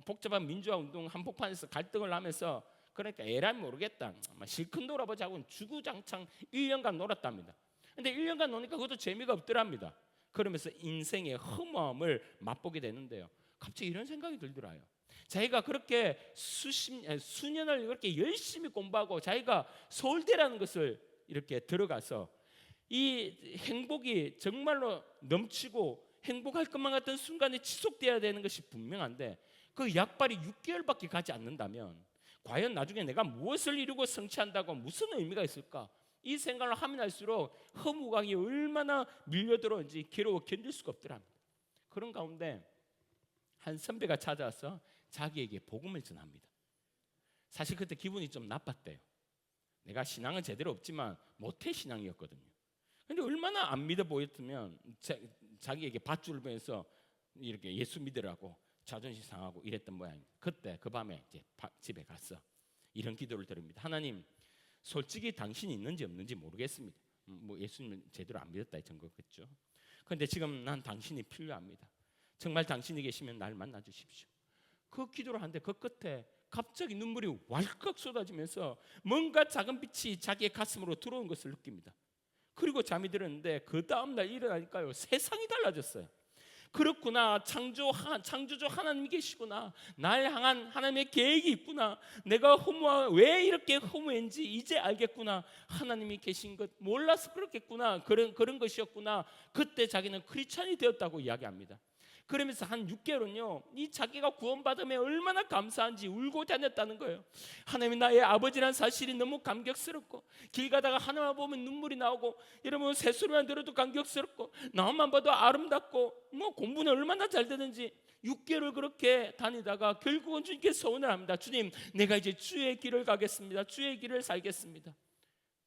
복잡한 민주화 운동 한복판에서 갈등을 하면서 그러니까 에라이 모르겠다 실컷 놀아보자고 주구장창 1년간 놀았답니다. 근데 1년간 노니까 그것도 재미가 없더랍니다. 그러면서 인생의 허무함을 맛보게 되는데요. 갑자기 이런 생각이 들더라요. 자기가 그렇게 수년을 그렇게 열심히 공부하고 자기가 서울대라는 것을 이렇게 들어가서 이 행복이 정말로 넘치고 행복할 것만 같은 순간에 지속돼야 되는 것이 분명한데 그 약발이 6개월밖에 가지 않는다면 과연 나중에 내가 무엇을 이루고 성취한다고 무슨 의미가 있을까? 이 생각을 하면 할수록 허무감이 얼마나 밀려들어오는지 괴로워 견딜 수가 없더랍니다. 그런 가운데 한 선배가 찾아와서 자기에게 복음을 전합니다. 사실 그때 기분이 좀 나빴대요. 내가 신앙은 제대로 없지만 모태 신앙이었거든요. 근데 얼마나 안 믿어 보였으면 자기에게 밧줄을 베면서 이렇게 예수 믿으라고 자존심 상하고 이랬던 모양입니다. 그때 그 밤에 이제 집에 가서 이런 기도를 드립니다. 하나님, 솔직히 당신이 있는지 없는지 모르겠습니다. 뭐 예수님을 제대로 안 믿었다 이런 거겠죠. 그런데 지금 난 당신이 필요합니다. 정말 당신이 계시면 날 만나 주십시오. 그 기도를 하는데 그 끝에 갑자기 눈물이 왈칵 쏟아지면서 뭔가 작은 빛이 자기의 가슴으로 들어온 것을 느낍니다. 그리고 잠이 들었는데 그 다음날 일어나니까요 세상이 달라졌어요. 그렇구나, 창조주 하나님이 계시구나, 날 향한 하나님의 계획이 있구나, 내가 왜 이렇게 허무한지 이제 알겠구나, 하나님이 계신 것 몰라서 그렇겠구나, 그런 것이었구나. 그때 자기는 크리스찬이 되었다고 이야기합니다. 그러면서 한 6개월은요 이 자기가 구원받으면 얼마나 감사한지 울고 다녔다는 거예요. 하나님이 나의 아버지란 사실이 너무 감격스럽고, 길 가다가 하나만 보면 눈물이 나오고, 여러분 새소리만 들어도 감격스럽고, 나만 봐도 아름답고, 뭐 공부는 얼마나 잘 되는지 6개월을 그렇게 다니다가 결국은 주님께 서원을 합니다. 주님, 내가 이제 주의 길을 가겠습니다. 주의 길을 살겠습니다.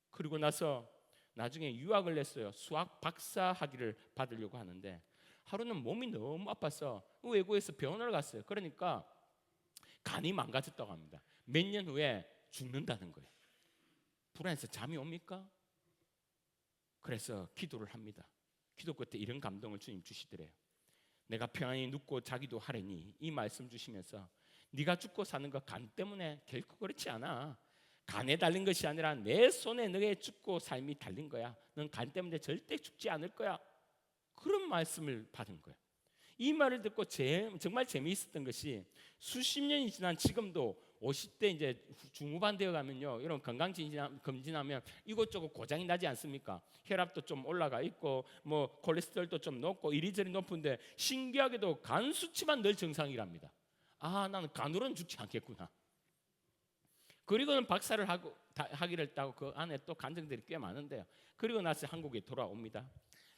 그리고 나서 나중에 유학을 했어요. 수학 박사 학위를 받으려고 하는데 하루는 몸이 너무 아파서 외국에서 병원을 갔어요. 그러니까 간이 망가졌다고 합니다. 몇 년 후에 죽는다는 거예요. 불안해서 잠이 옵니까? 그래서 기도를 합니다. 기도 끝에 이런 감동을 주님 주시더래요. 내가 평안히 눕고 자기도 하려니, 이 말씀 주시면서 네가 죽고 사는 거 간 때문에 결코 그렇지 않아. 간에 달린 것이 아니라 내 손에 너의 죽고 삶이 달린 거야. 넌 간 때문에 절대 죽지 않을 거야. 그런 말씀을 받은 거예요. 이 말을 듣고 정말 재미있었던 것이 수십 년이 지난 지금도 50대 이제 중후반 되어 가면요, 이런 건강 검진하면 이것저것 고장이 나지 않습니까? 혈압도 좀 올라가 있고 뭐 콜레스테롤도 좀 높고 이리저리 높은데 신기하게도 간 수치만 늘 정상이랍니다. 아, 나는 간으로는 죽지 않겠구나. 그리고는 박사를 하기를 따고 그 안에 또 간증들이 꽤 많은데요. 그리고 나서 한국에 돌아옵니다.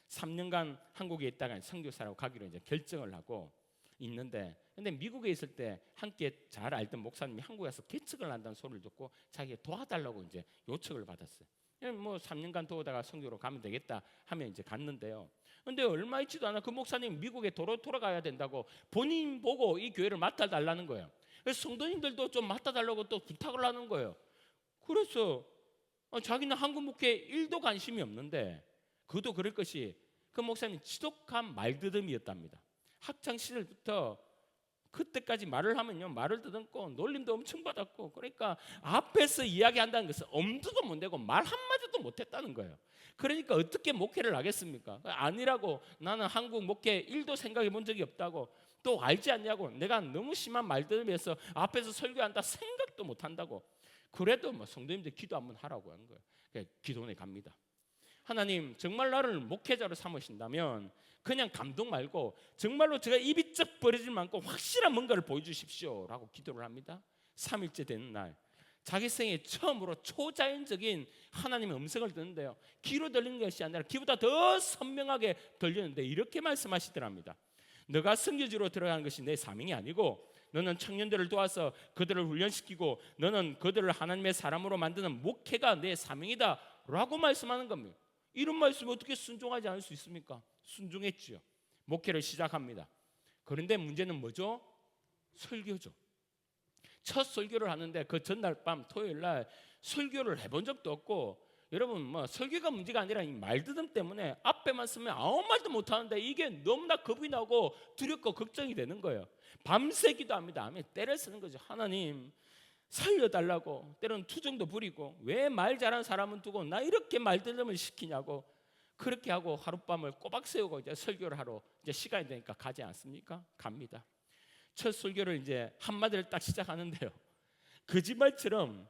3년간 한국에 있다가 선교사라고 가기로 이제 결정을 하고 있는데, 근데 미국에 있을 때 함께 잘 알던 목사님이 한국에 와서 개척을 한다는 소리를 듣고 자기가 도와달라고 이제 요청을 받았어요. 뭐 3년간 도우다가 선교로 가면 되겠다 하면 이제 갔는데요. 근데 얼마 있지도 않아 그 목사님 미국에 돌아가야 된다고 본인 보고 이 교회를 맡아달라는 거예요. 그래서 성도님들도 좀 맡아달라고 또 부탁을 하는 거예요. 그래서 자기는 한국 목회에 1도 관심이 없는데, 그도 그럴 것이 그 목사님이 지독한 말더듬이었답니다. 학창 시절부터 그때까지 말을 하면요 말을 더듬고 놀림도 엄청 받았고, 그러니까 앞에서 이야기한다는 것은 엄두도 못 내고 말 한마디도 못했다는 거예요. 그러니까 어떻게 목회를 하겠습니까? 아니라고, 나는 한국 목회 1도 생각해 본 적이 없다고, 또 알지 않냐고, 내가 너무 심한 말더듬이어서 앞에서 설교한다 생각도 못 한다고. 그래도 뭐 성도님들 기도 한번 하라고 한 거예요. 기도원에 갑니다. 하나님, 정말 나를 목회자로 삼으신다면 그냥 감동 말고 정말로 제가 입이 쩍 벌어질 만큼 확실한 뭔가를 보여주십시오 라고 기도를 합니다. 3일째 되는 날 자기 생애 처음으로 초자연적인 하나님의 음성을 듣는데요, 귀로 들리는 것이 아니라 귀보다 더 선명하게 들리는데 이렇게 말씀하시더랍니다. 너가 선교지로 들어가는 것이 내 사명이 아니고, 너는 청년들을 도와서 그들을 훈련시키고 너는 그들을 하나님의 사람으로 만드는 목회가 내 사명이다 라고 말씀하는 겁니다. 이런 말씀을 어떻게 순종하지 않을 수 있습니까? 순종했지요. 목회를 시작합니다. 그런데 문제는 뭐죠? 설교죠. 첫 설교를 하는데 그 전날 밤 토요일 날 설교를 해본 적도 없고, 여러분 뭐 설교가 문제가 아니라 이 말드듬 때문에 앞에만 쓰면 아무 말도 못 하는데 이게 너무나 겁이 나고 두렵고 걱정이 되는 거예요. 밤새 기도합니다. 아멘. 때를 쓰는 거죠. 하나님 살려달라고. 때로는 투정도 부리고, 왜 말 잘하는 사람은 두고 나 이렇게 말드듬을 시키냐고 그렇게 하고 하룻밤을 꼬박 세우고 이제 설교를 하러 이제 시간이 되니까 가지 않습니까? 갑니다. 첫 설교를 이제 한마디를 딱 시작하는데요, 거짓말처럼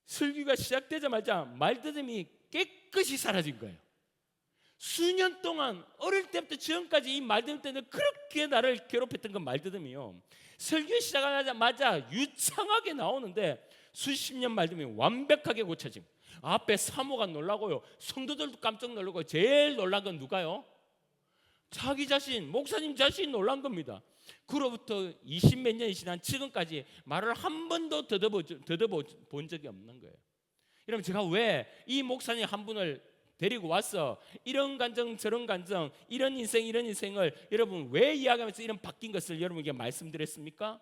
설교가 시작되자마자 말드듬이 깨끗이 사라진 거예요. 수년 동안 어릴 때부터 지금까지 이 말드듬 때는 그렇게 나를 괴롭혔던 그 말드듬이요, 설교 시작하자마자 유창하게 나오는데 수십 년 말드듬이 완벽하게 고쳐짐. 앞에 사모가 놀라고요, 성도들도 깜짝 놀라고, 제일 놀란 건 누가요? 자기 자신, 목사님 자신이 놀란 겁니다. 그로부터 20몇 년이 지난 지금까지 말을 한 번도 더듬어본 적이 없는 거예요. 여러분, 제가 왜 이 목사님 한 분을 데리고 와서 이런 간증 저런 간증, 이런 인생을 여러분 왜 이야기하면서 이런 바뀐 것을 여러분에게 말씀드렸습니까?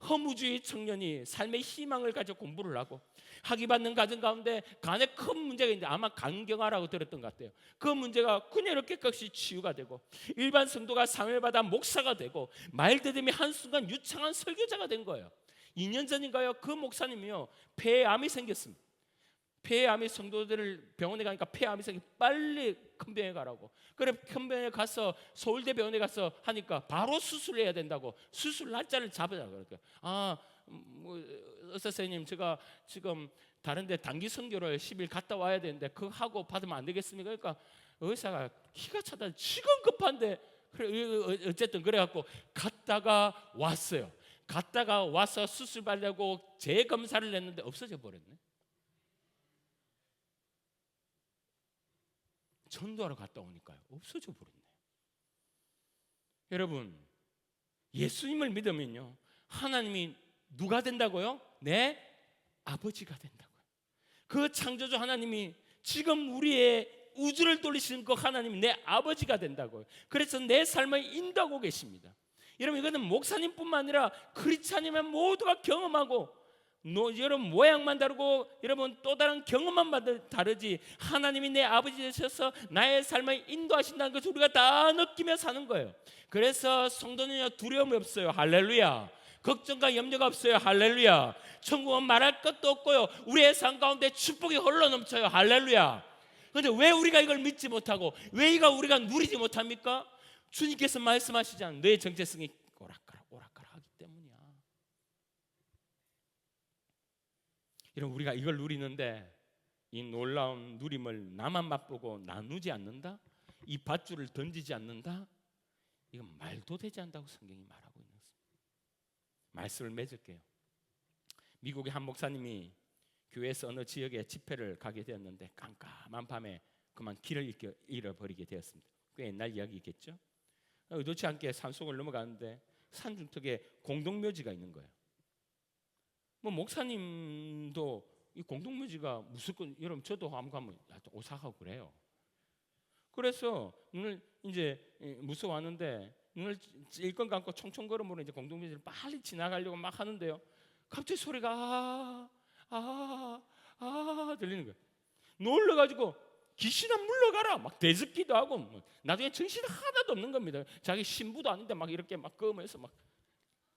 허무주의 청년이 삶의 희망을 가지고 공부를 하고 학위받는 과정 가운데 간에 큰 문제가 있는데, 아마 간경화라고 들었던 것 같아요. 그 문제가 그녀로 깨끗이 치유가 되고, 일반 성도가 상을 받아 목사가 되고, 말드듬이 한순간 유창한 설교자가 된 거예요. 2년 전인가요? 그 목사님이요, 폐암이 생겼습니다. 폐암이, 성도들을 병원에 가니까 폐암이 생겨 빨리 큰 병에 가라고. 그래 큰 병에 가서 서울대 병원에 가서 하니까 바로 수술해야 된다고, 수술 날짜를 잡으라고. 그러니까 의사 선생님, 제가 지금 다른데 단기 선교를 10일 갔다 와야 되는데 그거 하고 받으면 안 되겠습니까? 그러니까 의사가 기가 차다, 지금 급한데. 그래 어쨌든 그래갖고 갔다가 왔어요. 갔다가 와서 수술 받으려고 재검사를 했는데 없어져 버렸네. 전도하러 갔다 오니까요, 없어져 버렸네. 여러분, 예수님을 믿으면요, 하나님이 누가 된다고요? 내 아버지가 된다고요. 그 창조주 하나님이 지금 우리의 우주를 돌리시는 그 하나님이 내 아버지가 된다고요. 그래서 내 삶을 인도하고 계십니다. 여러분, 이거는 목사님뿐만 아니라 크리스찬이면 모두가 경험하고, 여러분 모양만 다르고 여러분 또 다른 경험만 다르지, 하나님이 내 아버지 되셔서 나의 삶을 인도하신다는 것을 우리가 다 느끼며 사는 거예요. 그래서 성도는요, 두려움이 없어요. 할렐루야. 걱정과 염려가 없어요. 할렐루야. 천국은 말할 것도 없고요, 우리의 삶 가운데 축복이 흘러 넘쳐요. 할렐루야. 그런데 왜 우리가 이걸 믿지 못하고, 왜 이거 우리가 누리지 못합니까? 주님께서 말씀하시잖아요. 너의 정체성이 오락가락 하기 때문이야. 여러분, 우리가 이걸 누리는데 이 놀라운 누림을 나만 맛보고 나누지 않는다, 이 밧줄을 던지지 않는다, 이건 말도 되지 않는다고 성경이 말하고 있는 것입니다. 말씀을 맺을게요. 미국의 한 목사님이 교회에서 어느 지역에 집회를 가게 되었는데 깜깜한 밤에 그만 길을 잃어버리게 되었습니다. 꽤 옛날 이야기겠죠. 의도치 않게 산속을 넘어가는데 산중턱에 공동묘지가 있는 거예요. 뭐 목사님도 이 공동묘지가 무섭고, 여러분 저도 한번 가면 오싹하고 그래요. 그래서 눈을 이제 무서워하는데 눈을 찔끔 감고 총총걸음으로 이제 공동묘지를 빨리 지나가려고 막 하는데요, 갑자기 소리가 들리는 거예요. 놀라가지고 귀신아 물러가라 막 대습기도 하고, 뭐 나중에 정신 하나도 없는 겁니다. 자기 신부도 아닌데 막 이렇게 막 끄면서 막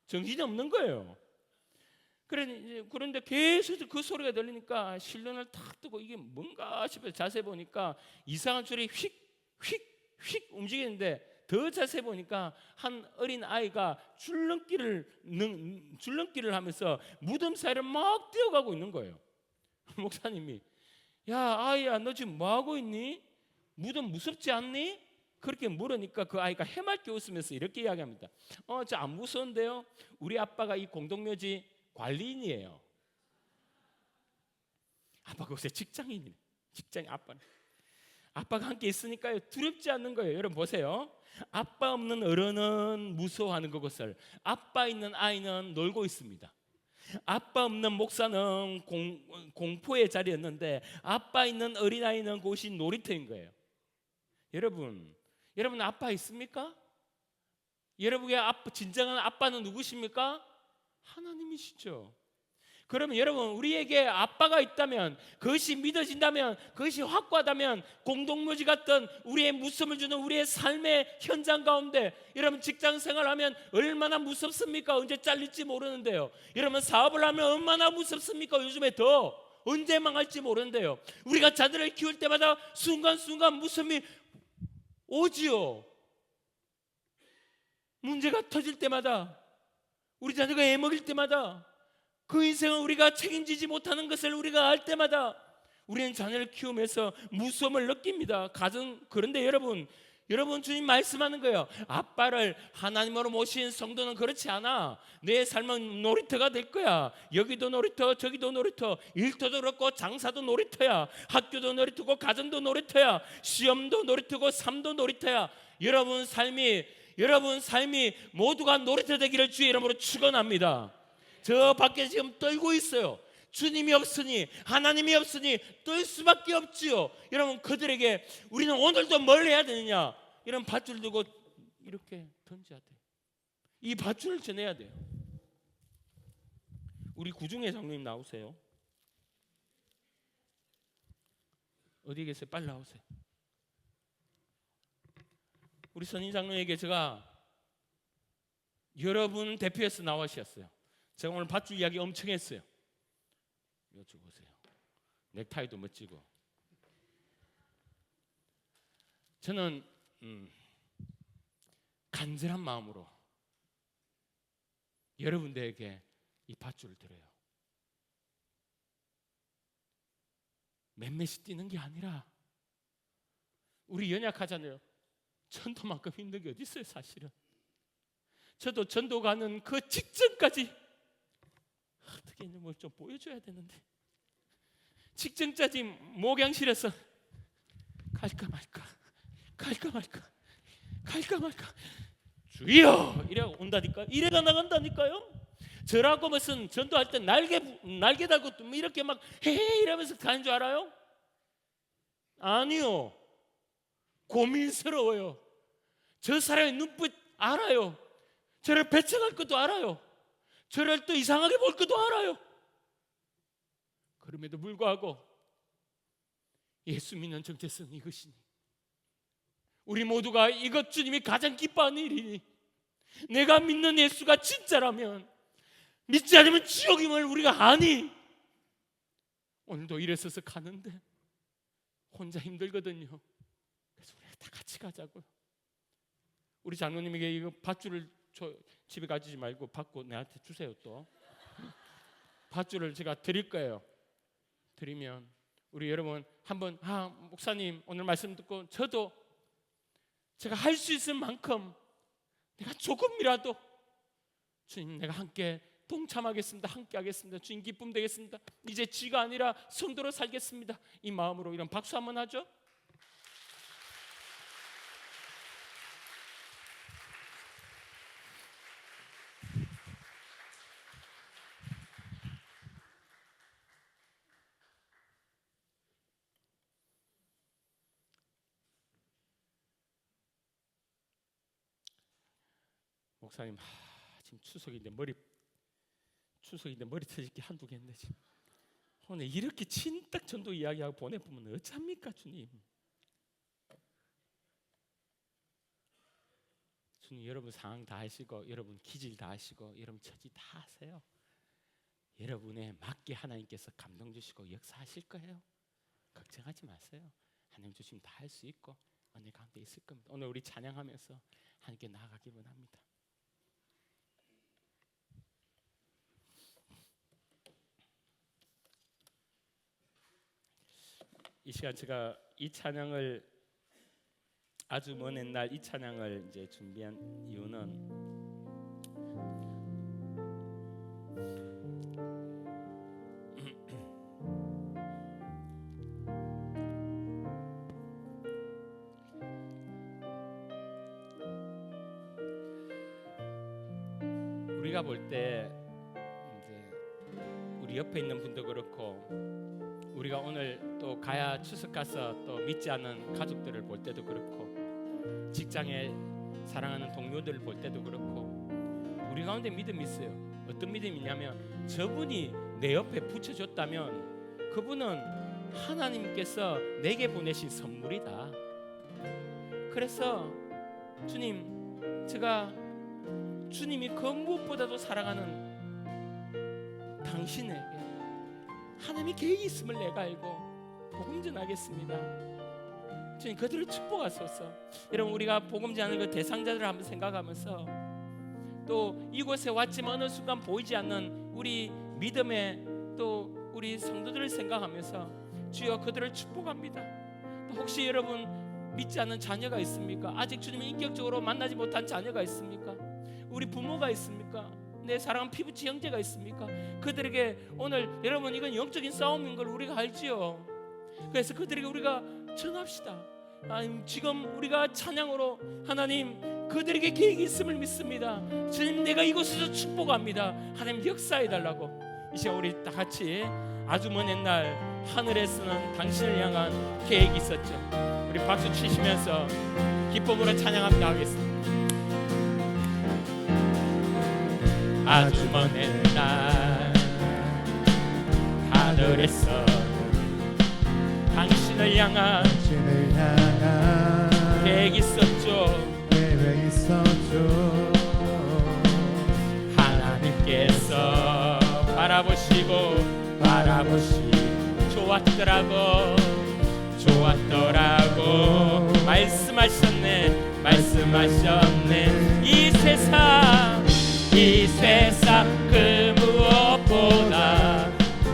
정신이 없는 거예요. 그런데 계속 그 소리가 들리니까 실눈을 탁 뜨고 이게 뭔가 싶어서 자세히 보니까 이상한 줄이 휙휙휙 움직이는데, 더 자세히 보니까 한 어린 아이가 줄넘기를 하면서 무덤 사이를 막 뛰어가고 있는 거예요. 목사님이, 야 아이야, 너 지금 뭐 하고 있니? 무덤 무섭지 않니? 그렇게 물으니까 그 아이가 해맑게 웃으면서 이렇게 이야기합니다. 저 안 무서운데요, 우리 아빠가 이 공동묘지 관리인이에요. 아빠가 요새 직장인 아빠가 함께 있으니까요, 두렵지 않는 거예요. 여러분 보세요, 아빠 없는 어른은 무서워하는 그것을 아빠 있는 아이는 놀고 있습니다. 아빠 없는 목사는 공포의 자리였는데 아빠 있는 어린아이는 그것이 놀이터인 거예요. 여러분 아빠 있습니까? 여러분의 진정한 아빠는 누구십니까? 하나님이시죠. 그러면 여러분, 우리에게 아빠가 있다면, 그것이 믿어진다면, 그것이 확고하다면, 공동묘지 같던 우리의 무서움을 주는 우리의 삶의 현장 가운데, 여러분 직장 생활하면 얼마나 무섭습니까? 언제 잘릴지 모르는데요. 여러분 사업을 하면 얼마나 무섭습니까? 요즘에 더 언제 망할지 모르는데요. 우리가 자녀를 키울 때마다 순간순간 무서움이 오지요. 문제가 터질 때마다, 우리 자녀가 애먹일 때마다, 그 인생을 우리가 책임지지 못하는 것을 우리가 알 때마다 우리는 자녀를 키우면서 무서움을 느낍니다. 그런데 여러분 주님 말씀하는 거예요. 아빠를 하나님으로 모신 성도는 그렇지 않아. 내 삶은 놀이터가 될 거야. 여기도 놀이터, 저기도 놀이터, 일터도 그렇고 장사도 놀이터야. 학교도 놀이터고 가정도 놀이터야. 시험도 놀이터고 삶도 놀이터야. 여러분 삶이 모두가 놀이터 되기를 주의 이름으로 축원합니다. 저 밖에 지금 떨고 있어요. 주님이 없으니, 하나님이 없으니 떨 수밖에 없지요. 여러분, 그들에게 우리는 오늘도 뭘 해야 되느냐? 이런 밧줄 들고 이렇게 던져야 돼요. 이 밧줄을 전해야 돼요. 우리 구중회 장로님 나오세요. 어디 계세요? 빨리 나오세요. 우리 선임 장로에게 제가 여러분 대표해서 나와주셨어요. 제가 오늘 밧줄 이야기 엄청 했어요. 여쭤 보세요. 넥타이도 멋지고. 저는 간절한 마음으로 여러분들에게 이 밧줄을 드려요. 몇몇이 뛰는 게 아니라, 우리 연약하잖아요. 전도만큼 힘든 게 어디 있어요, 사실은. 저도 전도 가는 그 직전까지 어떻게 있는 걸 좀 보여줘야 되는데, 직전까지 목양실에서 갈까 말까 주여 이래가 온다니까. 이래가 나간다니까요. 저라고 무슨 전도할 때 날개 달고 이렇게 막 헤헤 이러면서 가는 줄 알아요? 아니요. 고민스러워요. 저 사람의 눈빛 알아요. 저를 배척할 것도 알아요. 저를 또 이상하게 볼 것도 알아요. 그럼에도 불구하고 예수 믿는 정체성은 이것이니, 우리 모두가 이것 주님이 가장 기뻐하는 일이니, 내가 믿는 예수가 진짜라면, 믿지 않으면 지옥임을 우리가 아니, 오늘도 일어서서 가는데 혼자 힘들거든요. 그래서 우리가 다 같이 가자고요. 우리 장로님에게 이거 밧줄을 집에 가지지 말고 받고 내한테 주세요. 또 밧줄을 제가 드릴 거예요. 드리면 우리 여러분 한번, 목사님 오늘 말씀 듣고 저도 제가 할 수 있을 만큼 내가 조금이라도, 주님 내가 함께 동참하겠습니다. 함께 하겠습니다. 주님 기쁨 되겠습니다. 이제 지가 아니라 성도로 살겠습니다. 이 마음으로 이런 박수 한번 하죠. 목사님, 지금 추석인데 머리 터질 게 한두 개인데 지금 오늘 이렇게 친딱 전도 이야기하고 보내보면 어찌합니까 주님? 주님 여러분 상황 다 아시고, 여러분 기질 다 아시고, 여러분 처지 다 아세요. 여러분에 맞게 하나님께서 감동 주시고 역사하실 거예요. 걱정하지 마세요. 하나님 주시면 다 할 수 있고 은혜 가운데 있을 겁니다. 오늘 우리 찬양하면서 하나님께 나아가기 원합니다. 이 시간 제가 이 찬양을 아주 먼 옛날 이 찬양을 이제 준비한 이유는 우리가 볼 때 이제 우리 옆에 있는 분도 그렇고, 우리가 오늘 또 가야 추석 가서 또 믿지 않는 가족들을 볼 때도 그렇고, 직장에 사랑하는 동료들을 볼 때도 그렇고 우리 가운데 믿음이 있어요. 어떤 믿음이냐면 저분이 내 옆에 붙여줬다면 그분은 하나님께서 내게 보내신 선물이다. 그래서 주님, 제가 주님이 그 무엇보다도 사랑하는 당신에게 하나님의 계획이 있음을 내가 알고 복음 전하겠습니다. 주님, 그들을 축복하소서. 여러분, 우리가 복음 전하는 그 대상자들을 한번 생각하면서 또 이곳에 왔지만 어느 순간 보이지 않는 우리 믿음의 또 우리 성도들을 생각하면서 주여 그들을 축복합니다. 또 혹시 여러분 믿지 않는 자녀가 있습니까? 아직 주님을 인격적으로 만나지 못한 자녀가 있습니까? 우리 부모가 있습니까? 내 사랑하는 피부치 형제가 있습니까? 그들에게 오늘 여러분 이건 영적인 싸움인 걸 우리가 알지요. 그래서 그들에게 우리가 전합시다. 지금 우리가 찬양으로 하나님 그들에게 계획이 있음을 믿습니다. 주님, 내가 이곳에서 축복합니다. 하나님 역사해 달라고. 이 시간 우리 다 같이 아주 먼 옛날 하늘에서는 당신을 향한 계획이 있었죠. 우리 박수 치시면서 기쁨으로 찬양합니다 하겠습니다. 아주 먼 옛날 하늘에서 당신을 향한 계획이 있었죠. 하나님께서 바라보시고 좋았더라고 말씀하셨네. 이 세상 그 무엇보다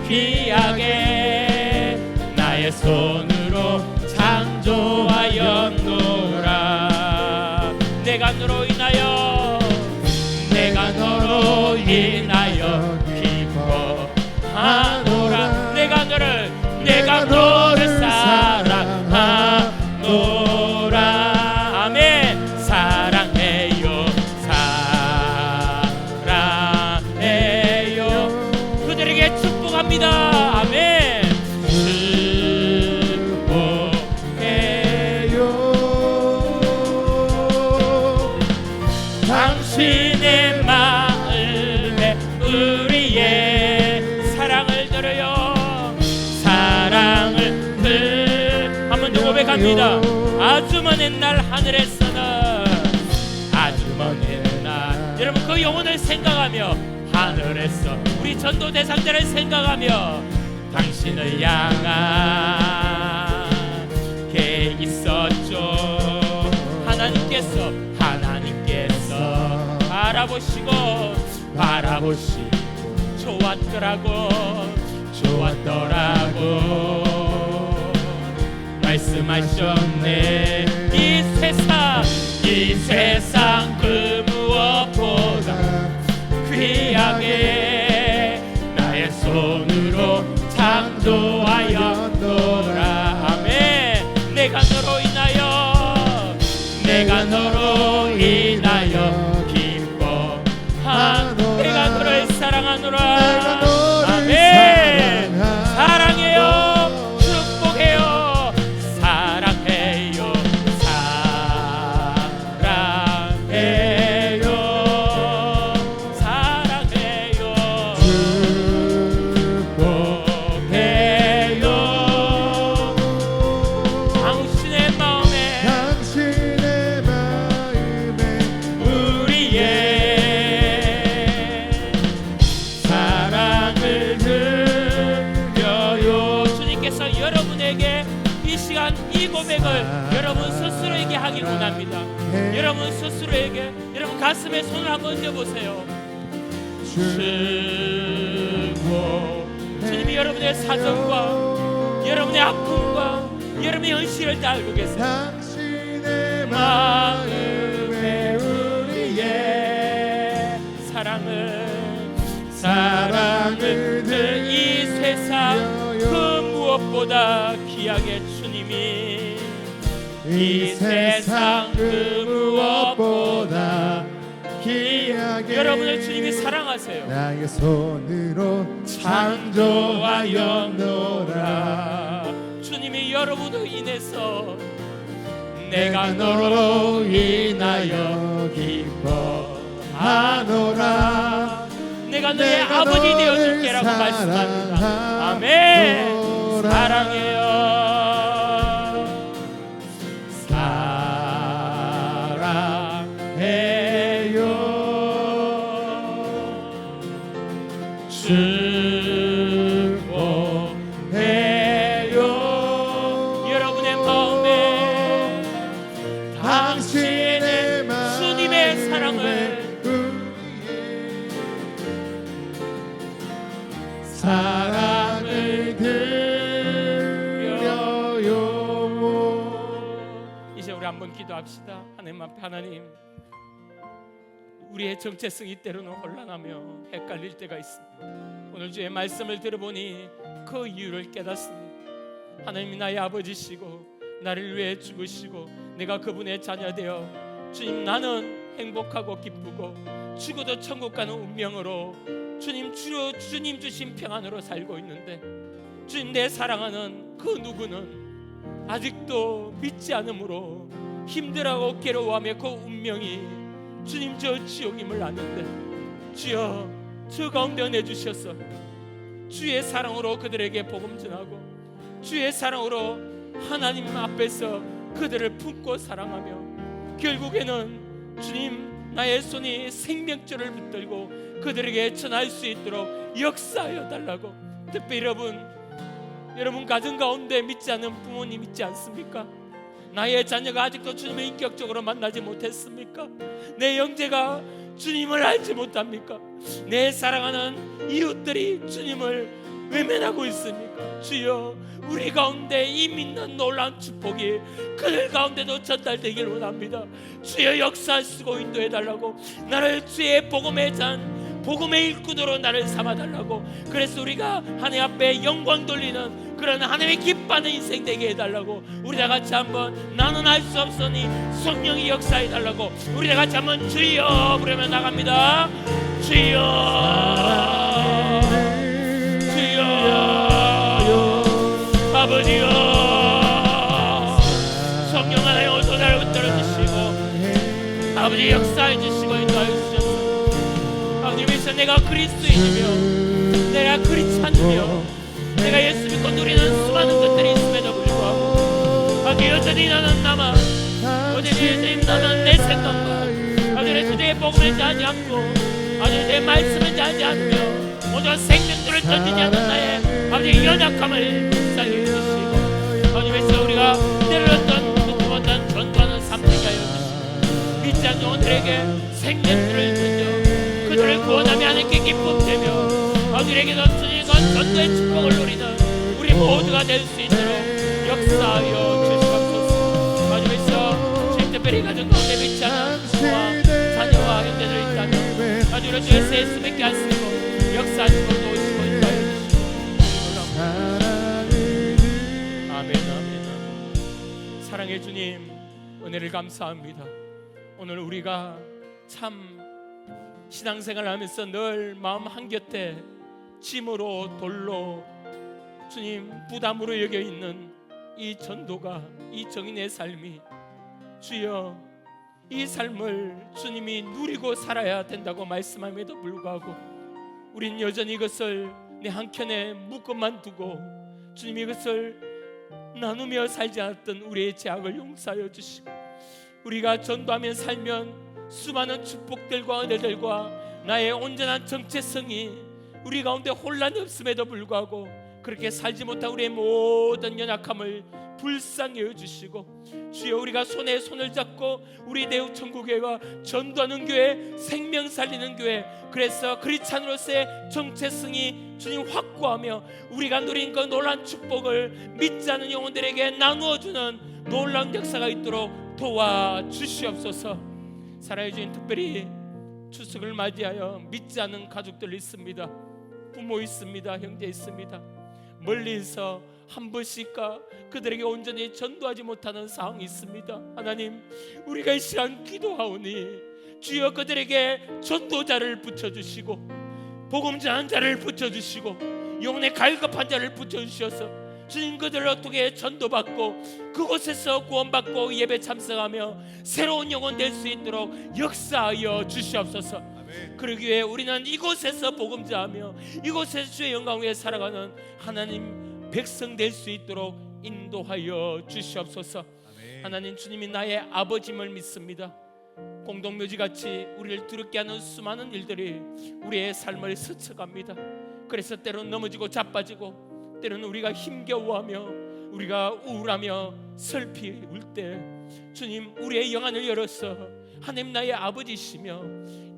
귀하게 나의 손으로 창조하였노라. 내가 너로 인하여 기뻐하노라. 내가 너를 사랑하노라. 아멘. 사랑해요. 그들에게 축복합니다. 아멘. 축복해요. 당신의 마음에 우리의 사랑을 들어요. 한번 더 고백합니다. 아주 먼 옛날 하늘에서는 아주 먼 옛날 여러분 그 영혼을 생각하며 하늘에서 우리 전도 대상자를 생각하며 당신을 향한 계획 있었죠. 하나님께서 바라보시고 좋았더라고 말씀하셨네. 이 세상 그 무엇보다 귀하게 나의 손으로 창조하였노라. 아멘. 내가 너로 인하여 기뻐하노라. 내가 너를 사랑하노라. 아멘. 사랑해요. 축복해요. 사랑해요. 여러분 스스로에게 하길 원합니다. 여러분 스스로에게 여러분 가슴에 손을 한번 얹어보세요. 주님이 여러분의 사정과 여러분의 아픔과 여러분의 현실을 다 알고 계세요. 당신의 마음에 우리의 사랑을 이 세상 그 무엇보다 귀하게 주님이 이 세상 그 무엇보다 귀하게 여러분을 주님이 사랑하세요. 나의 손으로 창조하였노라. 주님이 여러분으로 인해서 내가 너로 인하여 기뻐하노라. 내가 너의 아버지 되어줄게라고 말씀합니다. 아멘. 사랑해요. 축복해요. 여러분의 마음에 당신의 주님의 사랑을 드려요. 이제 우리 한번 기도합시다. 하나님 앞에, 하나님, 우리의 정체성이 때로는 혼란하며 헷갈릴 때가 있습니다. 오늘 주의 말씀을 들어보니 그 이유를 깨닫습니다. 하나님이 나의 아버지시고 나를 위해 죽으시고 내가 그분의 자녀 되어 주님, 나는 행복하고 기쁘고 죽어도 천국 가는 운명으로 주님 주신 평안으로 살고 있는데, 주님, 내 사랑하는 그 누구는 아직도 믿지 않으므로 힘들어하고 괴로워하며 그 운명이 주님 저 지옥임을 아는데, 주여 저 가운데 은혜 주셔서 주의 사랑으로 그들에게 복음 전하고 주의 사랑으로 하나님 앞에서 그들을 품고 사랑하며 결국에는 주님, 나의 손이 생명줄을 붙들고 그들에게 전할 수 있도록 역사하여 달라고. 특별히 여러분 가정 가운데 믿지 않는 부모님 있지 않습니까? 나의 자녀가 아직도 주님을 인격적으로 만나지 못했습니까? 내 형제가 주님을 알지 못합니까? 내 사랑하는 이웃들이 주님을 외면하고 있습니까? 주여, 우리 가운데 이 믿는 놀라운 축복이 그들 가운데도 전달되길 원합니다. 주여, 역사하시고 인도해달라고. 나를 주의 복음의 잔, 복음의 일꾼으로 나를 삼아달라고. 그래서 우리가 하나님 앞에 영광 돌리는 그런 하나님의 기뻐하는 인생 되게 해달라고. 우리 다 같이 한번 나는 알 수 없으니 성령이 역사해달라고. 우리 다 같이 한번 주여 부르며 나갑니다. 주여, 주여, 아버지여, 성령 하나님 오셔서 나를 붙들어주시고 아버지 역사해 주시고 인도하여 주셔서 아버지께서 내가 그리스도인이며 내가 그리스도 않으며 내가 예수 믿고 누리는 수많은 것들이 있음에도 불구하고 아버지 여전히 나는 남아, 여전히 나는 내 생각과 아버지 내 주제의 복음을 자지 않고 아버지 내 말씀을 자지 않으며 모든 생명들을 던지지 않는 나의 아버지 연약함을 불쌍히 여주시고 아버지께서 우리가 때로는 듣지 못한 전도하는 삶 되게 하여 주시고 믿지 않는 오늘에게 생명들을 던져 그들을 구원하며 하나님께 기쁨되며 아버지에게도 주님과 전도의 축복을 누리는 우리 모두가 될 수 있도록 역사하여 주시옵소서. 아버지께서 주님 특별히 가정 가운데 믿지 않는 부모와 자녀와 형제들이 있다면 아버지로 주께서 예수 믿게 하시고 역사하시고 도우시고 인도하여 주시고 아멘, 아멘, 아멘. 사랑의 주님, 은혜를 감사합니다. 오늘 우리가 참 신앙생활을 하면서 늘 마음 한곁에 짐으로 돌로 주님 부담으로 여겨 있는 이 전도가, 이 정인의 삶이 주여 이 삶을 주님이 누리고 살아야 된다고 말씀함에도 불구하고 우린 여전히 이것을 내 한켠에 묶어만 두고 주님 이것을 나누며 살지 않았던 우리의 죄악을 용서하여 주시고 우리가 전도하며 살면 수많은 축복들과 은혜들과 나의 온전한 정체성이 우리 가운데 혼란이 없음에도 불구하고 그렇게 살지 못한 우리의 모든 연약함을 불쌍히 여주시고 주여 우리가 손에 손을 잡고 우리 대우 천국교회가 전도하는 교회, 생명 살리는 교회, 그래서 크리스찬으로서의 정체성이 주님 확고하며 우리가 누린 그 놀라운 축복을 믿지 않는 영혼들에게 나누어주는 놀라운 역사가 있도록 도와주시옵소서. 사랑해 주님, 특별히 추석을 맞이하여 믿지 않는 가족들 있습니다. 부모 있습니다. 형제 있습니다. 멀리서 한 번씩가 그들에게 온전히 전도하지 못하는 상황이 있습니다. 하나님, 우리가 이 시간 기도하오니 주여 그들에게 전도자를 붙여주시고 복음 전한 자를 붙여주시고 영혼의 갈급한 자를 붙여주셔서 주님 그들을 통해 전도받고 그곳에서 구원받고 예배 참석하며 새로운 영혼 될 수 있도록 역사하여 주시옵소서. 그러기 위해 우리는 이곳에서 복음 전하며 이곳에서 주의 영광 위에 살아가는 하나님 백성 될 수 있도록 인도하여 주시옵소서. 하나님, 주님이 나의 아버짐을 믿습니다. 공동묘지같이 우리를 두렵게 하는 수많은 일들이 우리의 삶을 스쳐갑니다. 그래서 때로는 넘어지고 자빠지고 때로는 우리가 힘겨워하며 우리가 우울하며 슬피 울 때 주님, 우리의 영안을 열어서 하나님 나의 아버지시며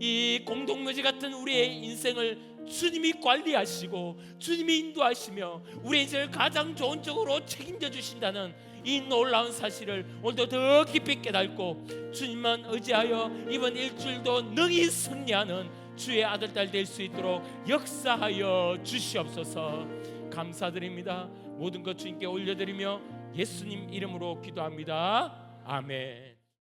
이 공동묘지 같은 우리의 인생을 주님이 관리하시고 주님이 인도하시며 우리의 인생을 가장 좋은 쪽으로 책임져 주신다는 이 놀라운 사실을 오늘도 더 깊이 깨닫고 주님만 의지하여 이번 일주일도 능히 승리하는 주의 아들 딸 될 수 있도록 역사하여 주시옵소서. 감사드립니다. 모든 것 주님께 올려드리며 예수님 이름으로 기도합니다. 아멘.